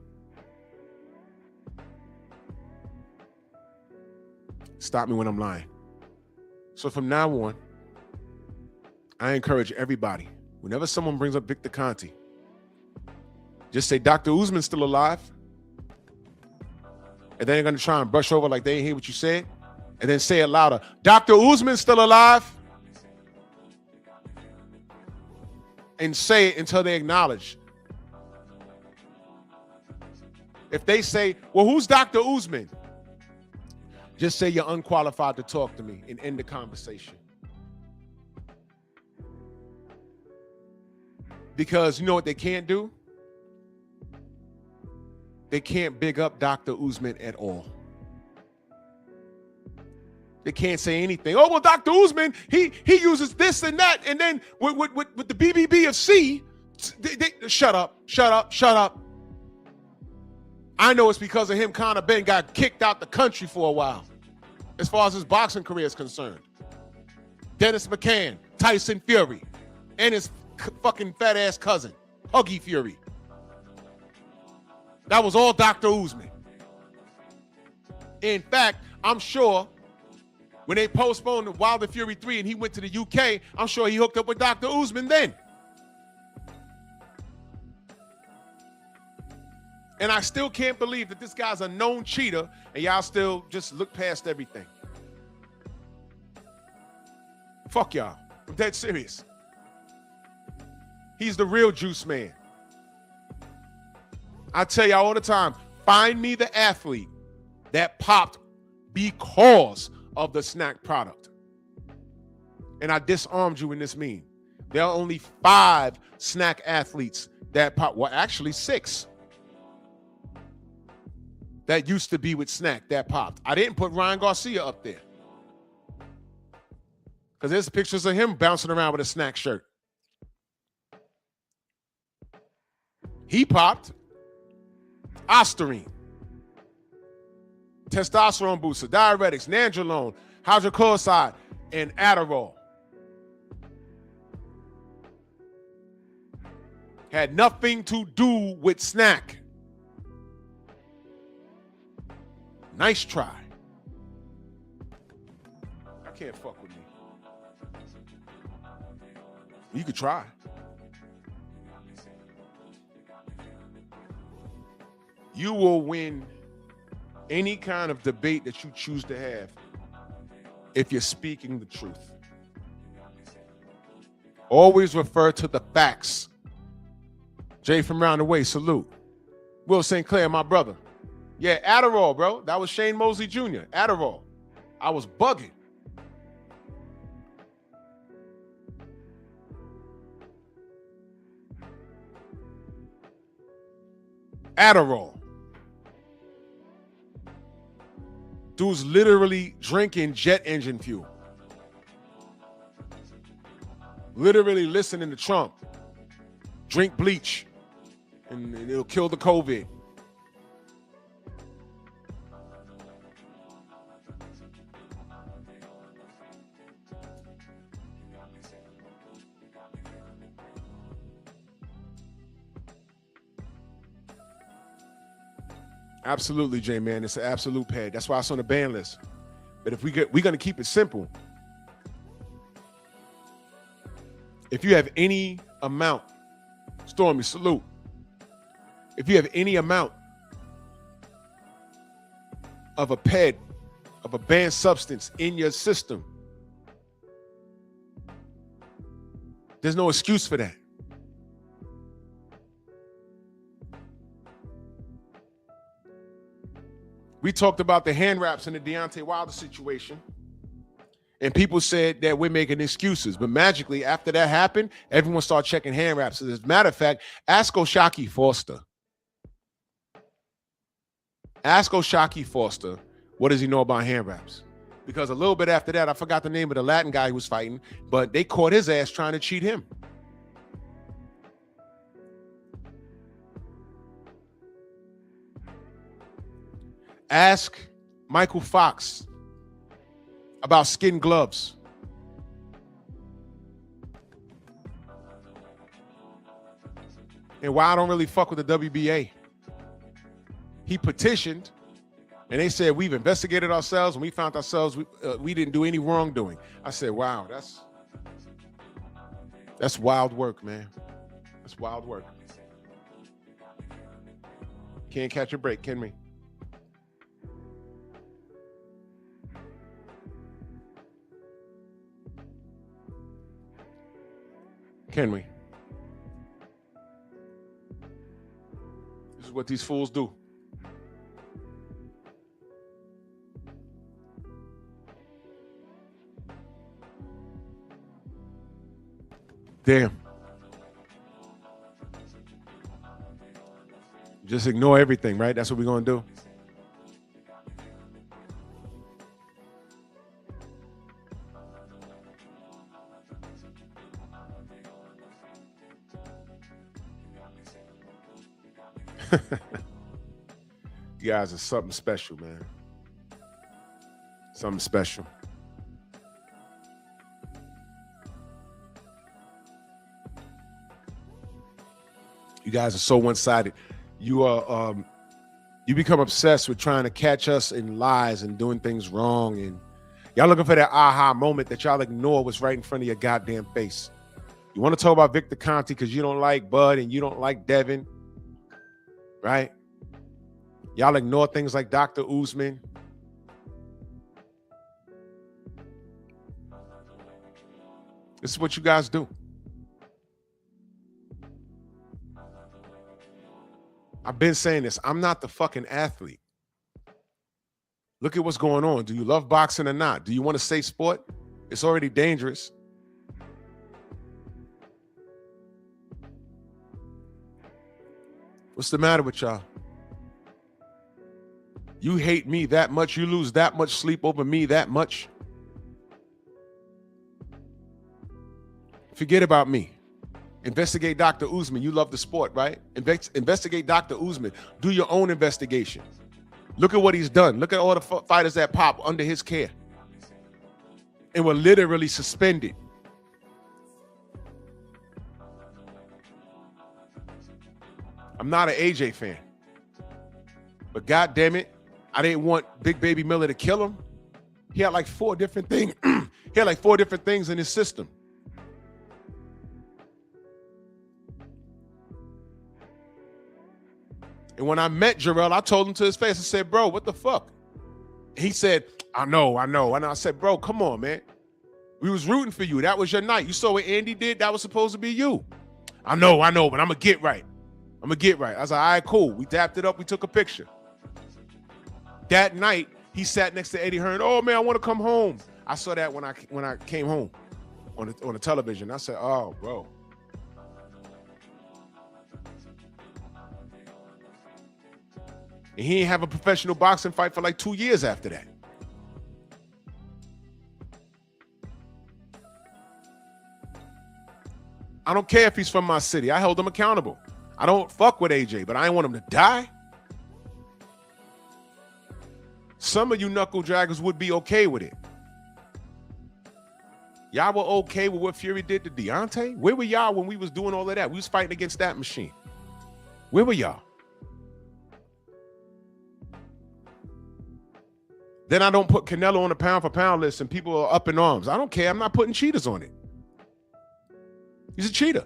Stop me when I'm lying. So from now on, I encourage everybody, whenever someone brings up Victor Conte, just say, Dr. Usman's still alive. And then they're going to try and brush over like they ain't hear what you said. And then say it louder. Dr. Usman's still alive. And say it until they acknowledge. If they say, well, who's Dr. Usman? Just say you're unqualified to talk to me and end the conversation. Because you know what they can't do? They can't big up Dr. Usman at all. They can't say anything. Oh, well, Dr. Usman, he uses this and that. And then with the BBBFC, shut up. I know it's because of him, Conor Benn got kicked out the country for a while, as far as his boxing career is concerned. Dennis McCann, Tyson Fury, and his fucking fat ass cousin, Huggy Fury. That was all Dr. Usman. In fact, I'm sure when they postponed Wilder Fury 3 and he went to the UK, I'm sure he hooked up with Dr. Usman then. And I still can't believe that this guy's a known cheater and y'all still just look past everything. Fuck y'all. I'm dead serious. He's the real juice man. I tell y'all all the time, find me the athlete that popped because of the snack product. And I disarmed you in this meme. There are only 5 snack athletes that pop. Well, actually 6. That used to be with snack that popped. I didn't put Ryan Garcia up there. Because there's pictures of him bouncing around with a snack shirt. He popped. Ostarine, testosterone booster, diuretics, nandrolone, hydrochloride, and Adderall. Had nothing to do with snack. Nice try. I can't fuck with me. You could try. You will win any kind of debate that you choose to have if you're speaking the truth. Always refer to the facts. Jay from round the way, salute. Will St. Clair, my brother. Yeah, Adderall, bro. That was Shane Mosley Jr. Adderall. I was bugging. Adderall. Dude's literally drinking jet engine fuel. Literally listening to Trump. Drink bleach and it'll kill the COVID. Absolutely, J man. It's an absolute pad. That's why it's on the ban list. But if we're gonna keep it simple. If you have any amount, Stormy, salute. If you have any amount of a ped, of a banned substance in your system, there's no excuse for that. We talked about the hand wraps in the Deontay Wilder situation, and people said that we're making excuses. But magically, after that happened, everyone started checking hand wraps. As a matter of fact, ask Oshaki Foster. Ask Oshaki Foster, what does he know about hand wraps? Because a little bit after that, I forgot the name of the Latin guy who was fighting, but they caught his ass trying to cheat him. Ask Michael Fox about skin gloves. And why I don't really fuck with the WBA. He petitioned, and they said, we've investigated ourselves, and we found ourselves, we didn't do any wrongdoing. I said, wow, that's wild work, man. That's wild work. Can't catch a break, can we? Can we? This is what these fools do. Damn. Just ignore everything, right? That's what we're going to do. You guys are something special, man. Something special. You guys are so one-sided. You are you become obsessed with trying to catch us in lies and doing things wrong, and y'all looking for that aha moment that y'all ignore what's right in front of your goddamn face. You want to talk about Victor Conte because you don't like Bud and you don't like Devin, right? Y'all ignore things like Dr. Usman. This is what you guys do. I've been saying this. I'm not the fucking athlete. Look at what's going on. Do you love boxing or not? Do you want to say sport? It's already dangerous. What's the matter with y'all? You hate me that much? You lose that much sleep over me that much? Forget about me. Investigate Dr. Usman. You love the sport, right? Investigate Dr. Usman. Do your own investigation. Look at what he's done. Look at all the fighters that pop under his care and were literally suspended. I'm not an AJ fan, but God damn it, I didn't want Big Baby Miller to kill him. He had like 4 different things. He had like 4 different things in his system. And when I met Jarrell, I told him to his face, I said, bro, what the fuck? He said, I know. And I said, bro, come on, man. We was rooting for you. That was your night. You saw what Andy did? That was supposed to be you. I know, but I'm going to get right. I was like, all right, cool. We dapped it up. We took a picture. That night, he sat next to Eddie Hearn. Oh, man, I want to come home. I saw that when I came home on the television. I said, oh, bro. And he didn't have a professional boxing fight for like 2 years after that. I don't care if he's from my city. I held him accountable. I don't fuck with AJ, but I didn't want him to die. Some of you knuckle draggers would be okay with it. Y'all were okay with what Fury did to Deontay? Where were y'all when we was doing all of that? We was fighting against that machine. Where were y'all? Then I don't put Canelo on the pound for pound list and people are up in arms. I don't care. I'm not putting cheaters on it. He's a cheater.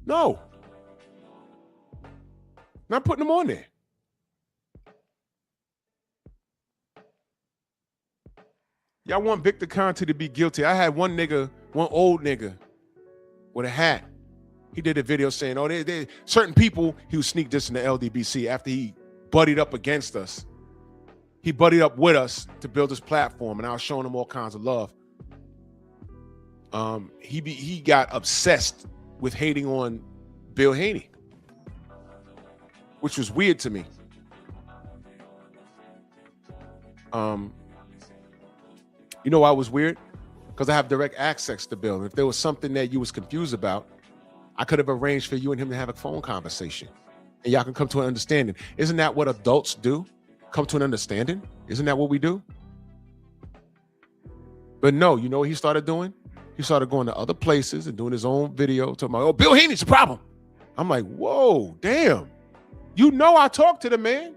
No. Not putting him on there. Y'all want Victor Conte to be guilty. I had one old nigga with a hat. He did a video saying, oh, certain people, he was sneak dissing the LDBC after he buddied up against us. He buddied up with us to build his platform, and I was showing him all kinds of love. He got obsessed with hating on Bill Haney, which was weird to me. You know why it was weird? Because I have direct access to Bill. And if there was something that you was confused about, I could have arranged for you and him to have a phone conversation. And y'all can come to an understanding. Isn't that what adults do? Come to an understanding? Isn't that what we do? But no, you know what he started doing? He started going to other places and doing his own video, talking about, oh, Bill Haney's a problem. I'm like, whoa, damn. You know I talked to the man.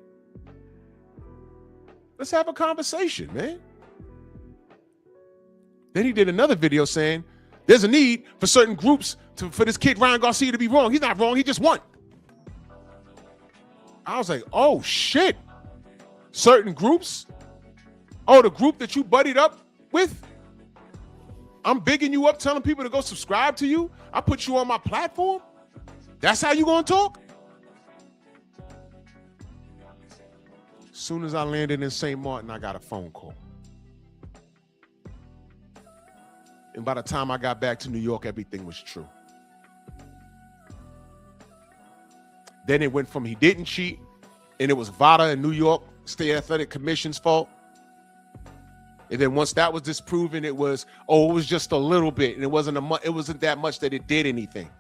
Let's have a conversation, man. Then he did another video saying there's a need for certain groups for this kid Ryan Garcia to be wrong. He's not wrong. He just won. I was like, oh, shit. Certain groups? Oh, the group that you buddied up with? I'm bigging you up, telling people to go subscribe to you? I put you on my platform? That's how you gonna talk? As soon as I landed in St. Martin, I got a phone call. And by the time I got back to New York, everything was true. Then it went from he didn't cheat, and it was VADA in New York State Athletic Commission's fault. And then once that was disproven, it was just a little bit, and it wasn't that much that it did anything.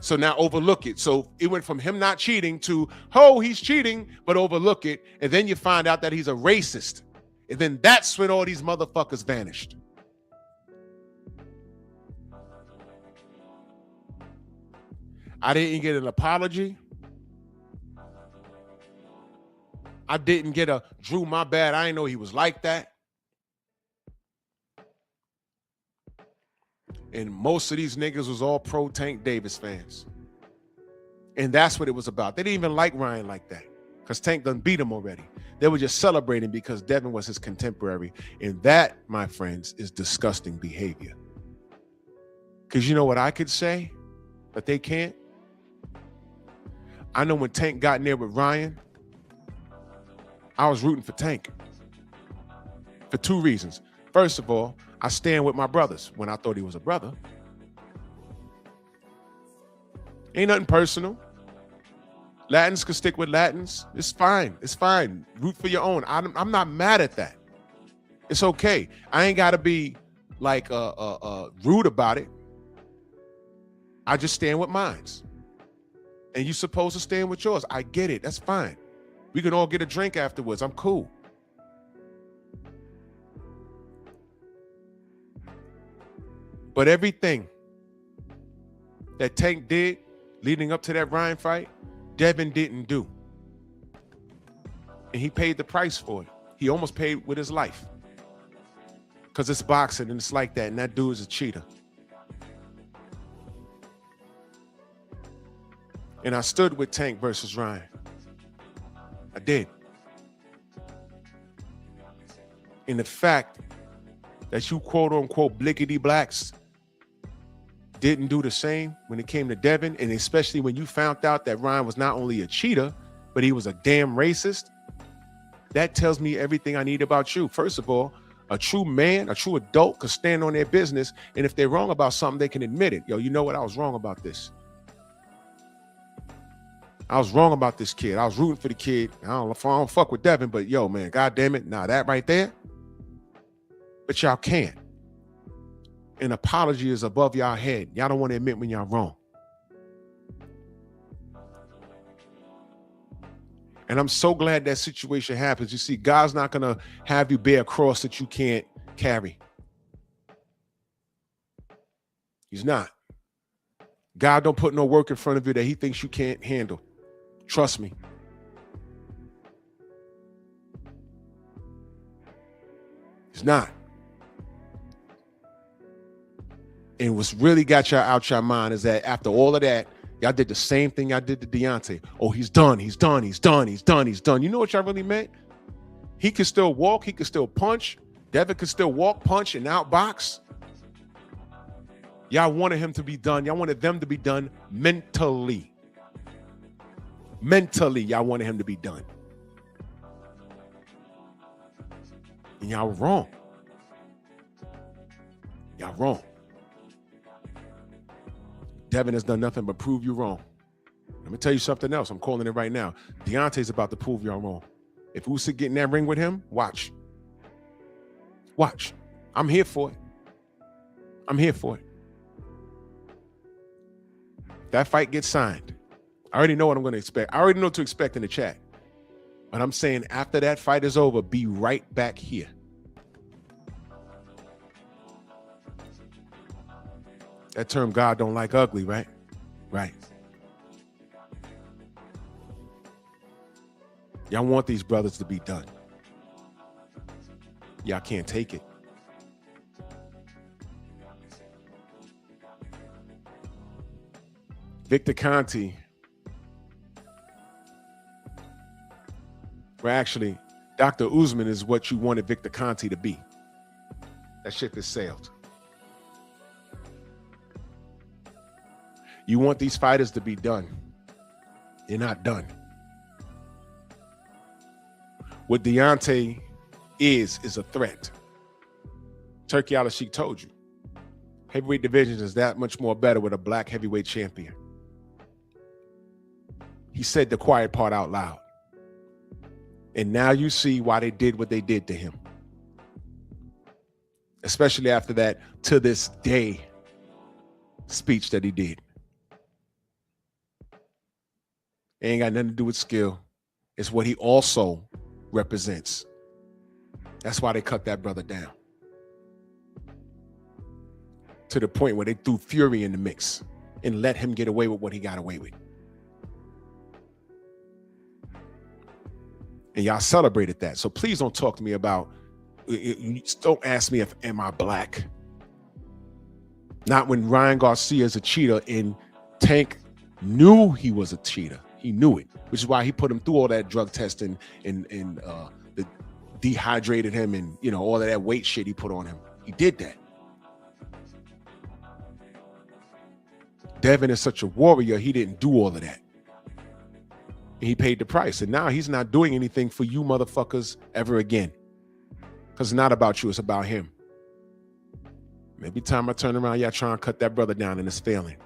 So now overlook it. So it went from him not cheating to, oh, he's cheating, but overlook it. And then you find out that he's a racist. And then that's when all these motherfuckers vanished. I didn't get an apology. I didn't get a Drew, my bad. I didn't know he was like that. And most of these niggas was all pro Tank Davis fans. And that's what it was about. They didn't even like Ryan like that because Tank done beat him already. They were just celebrating because Devin was his contemporary. And that, my friends, is disgusting behavior. Because you know what I could say that they can't? I know when Tank got in there with Ryan, I was rooting for Tank for two reasons. First of all, I stand with my brothers when I thought he was a brother. Ain't nothing personal. Latins can stick with Latins. It's fine. It's fine. Root for your own. I'm not mad at that. It's okay. I ain't got to be like rude about it. I just stand with mines. And you're supposed to stand with yours. I get it. That's fine. We can all get a drink afterwards. I'm cool. But everything that Tank did leading up to that Ryan fight, Devin didn't do. And he paid the price for it. He almost paid with his life. Because it's boxing and it's like that. And that dude is a cheater. And I stood with Tank versus Ryan. I did. And the fact that you quote unquote blickety blacks didn't do the same when it came to Devin, and especially when you found out that Ryan was not only a cheater, but he was a damn racist, that tells me everything I need about you. First of all, a true man, a true adult could stand on their business, and if they're wrong about something, they can admit it. Yo, you know what? I was wrong about this. I was wrong about this kid. I was rooting for the kid. I don't fuck with Devin, but yo, man, God damn it. Nah, that right there. But y'all can't. An apology is above y'all head. Y'all don't want to admit when y'all wrong. And I'm so glad that situation happens. You see, God's not going to have you bear a cross that you can't carry. He's not. God don't put no work in front of you that he thinks you can't handle. Trust me. It's not. And what's really got y'all out your mind is that after all of that, y'all did the same thing y'all did to Deontay. Oh, he's done. He's done. He's done. He's done. He's done. You know what y'all really meant? He could still walk. He could still punch. Devin could still walk, punch, and outbox. Y'all wanted him to be done. Y'all wanted them to be done mentally. Mentally, y'all wanted him to be done. And y'all were wrong. Y'all wrong. Devin has done nothing but prove you wrong. Let me tell you something else. I'm calling it right now. Deontay's about to prove y'all wrong. If Usyk get in that ring with him, watch. Watch. I'm here for it. I'm here for it. If that fight gets signed, I already know what I'm going to expect. I already know what to expect in the chat. But I'm saying after that fight is over, be right back here. That term, God don't like ugly, right? Right. Y'all want these brothers to be done. Y'all can't take it. Victor Conte, well, actually, Dr. Usman is what you wanted Victor Conte to be. That ship has sailed. You want these fighters to be done. They're not done. What Deontay is a threat. Turki Al-Sheikh told you. Heavyweight division is that much more better with a black heavyweight champion. He said the quiet part out loud. And now you see why they did what they did to him. Especially after that to this day speech that he did. It ain't got nothing to do with skill. It's what he also represents. That's why they cut that brother down. To the point where they threw Fury in the mix and let him get away with what he got away with. And y'all celebrated that. So please don't talk to me about, don't ask me if am I black. Not when Ryan Garcia is a cheater and Tank knew he was a cheater. He knew it, which is why he put him through all that drug testing and the dehydrated him and, you know, all of that weight shit he put on him. He did that. Devin is such a warrior, he didn't do all of that. And he paid the price. And now he's not doing anything for you motherfuckers ever again. Because it's not about you, it's about him. Every time I turn around, y'all trying to cut that brother down and it's failing.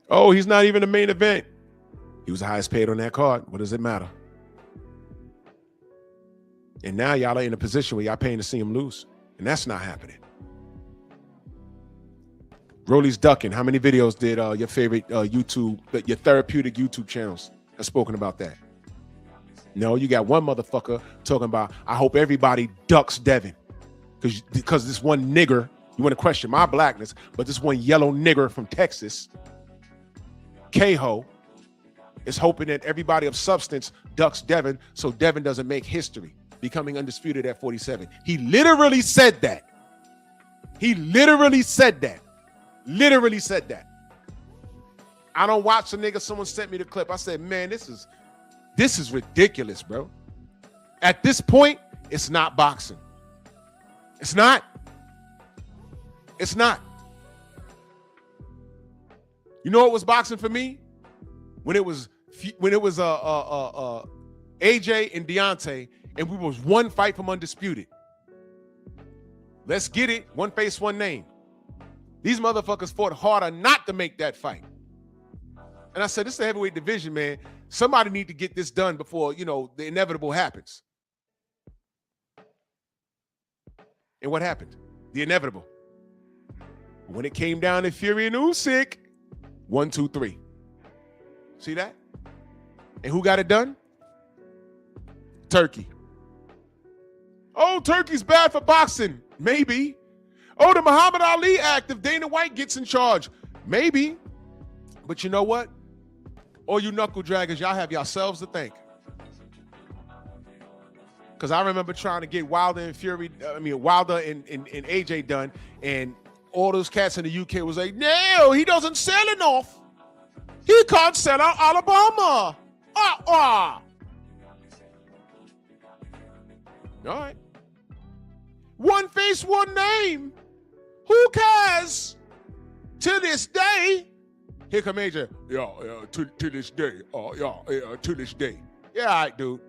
Oh, he's not even the main event. He was the highest paid on that card. What does it matter? And now y'all are in a position where y'all paying to see him lose. And that's not happening. Rolly's ducking. How many videos did your favorite YouTube, your therapeutic YouTube channels have spoken about that? No, you got one motherfucker talking about, I hope everybody ducks Devin. Because this one nigger, you want to question my blackness, but this one yellow nigger from Texas, K-Ho, is hoping that everybody of substance ducks Devin so Devin doesn't make history, becoming undisputed at 47. He literally said that. He literally said that. Literally said that. I don't watch the nigga. Someone sent me the clip. I said, man, this is ridiculous, bro. At this point, it's not boxing. It's not. It's not. You know what was boxing for me? When it was AJ and Deontay, and we was one fight from undisputed. Let's get it. One face, one name. These motherfuckers fought harder not to make that fight. And I said, this is a heavyweight division, man. Somebody need to get this done before, you know, the inevitable happens. And what happened? The inevitable. When it came down to Fury and Usyk, 1, 2, 3. See that? And who got it done? Turkey. Oh, Turkey's bad for boxing. Maybe. Oh, the Muhammad Ali Act, if Dana White gets in charge. Maybe. But you know what? All you knuckle draggers, y'all have yourselves to thank. Because I remember trying to get Wilder and AJ done, and all those cats in the UK was like, no, he doesn't sell enough. He can't sell out Alabama. All right. One face, one name. Who cares? To this day. Here come AJ. Yeah, to this day. To this day. Yeah, all right, dude.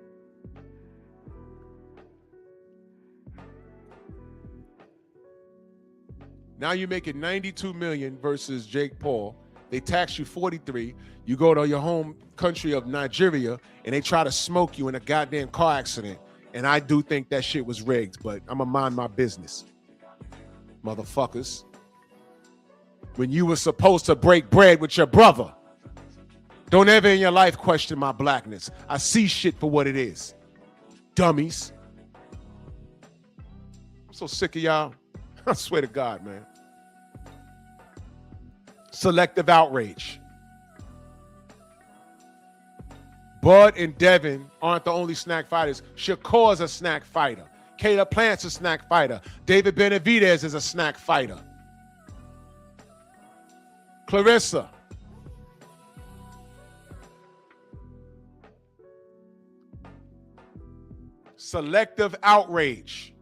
Now you're making $92 million versus Jake Paul. They tax you 43. You go to your home country of Nigeria, and they try to smoke you in a goddamn car accident. And I do think that shit was rigged, but I'm gonna mind my business. Motherfuckers. When you were supposed to break bread with your brother. Don't ever in your life question my blackness. I see shit for what it is. Dummies. I'm so sick of y'all. I swear to God, man. Selective outrage. Bud and Devin aren't the only snack fighters. Shakur's a snack fighter. Caleb Plant's a snack fighter. David Benavidez is a snack fighter. Clarissa. Selective outrage.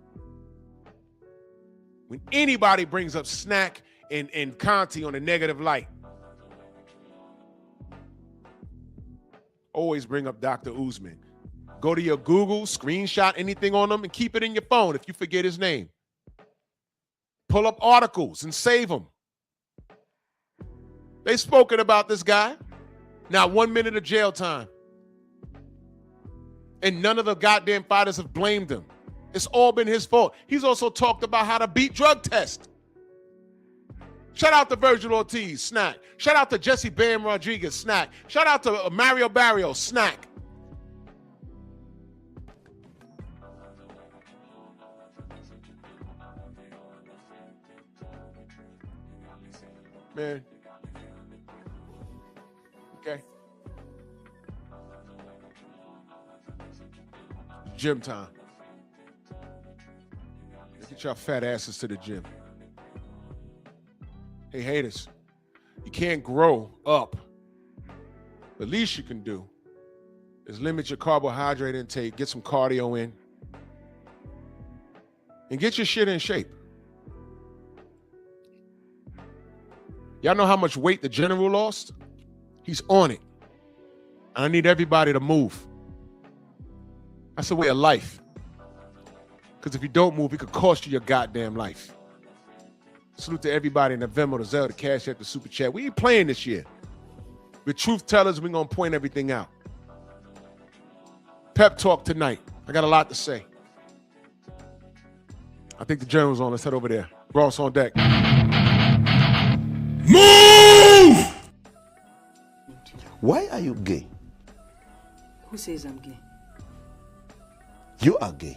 When anybody brings up Snack and Conti on a negative light, always bring up Dr. Usman. Go to your Google, screenshot anything on them, and keep it in your phone if you forget his name. Pull up articles and save them. They spoken about this guy. Not 1 minute of jail time. And none of the goddamn fighters have blamed him. It's all been his fault. He's also talked about how to beat drug tests. Shout out to Virgil Ortiz, snack. Shout out to Jesse Bam Rodriguez, snack. Shout out to Mario Barrio, snack. Man. Okay. Gym time. Get your fat asses to the gym. Hey, haters, you can't grow up. The least you can do is limit your carbohydrate intake, get some cardio in, and get your shit in shape. Y'all know how much weight the general lost? He's on it. I need everybody to move. That's a way of life. Because if you don't move, it could cost you your goddamn life. Salute to everybody in the Venmo, the Zelle, the Cash App, the Super Chat. We ain't playing this year. We're truth tellers. We're going to point everything out. Pep talk tonight. I got a lot to say. I think the General's on. Let's head over there. Ross on deck. Move! Why are you gay? Who says I'm gay? You are gay.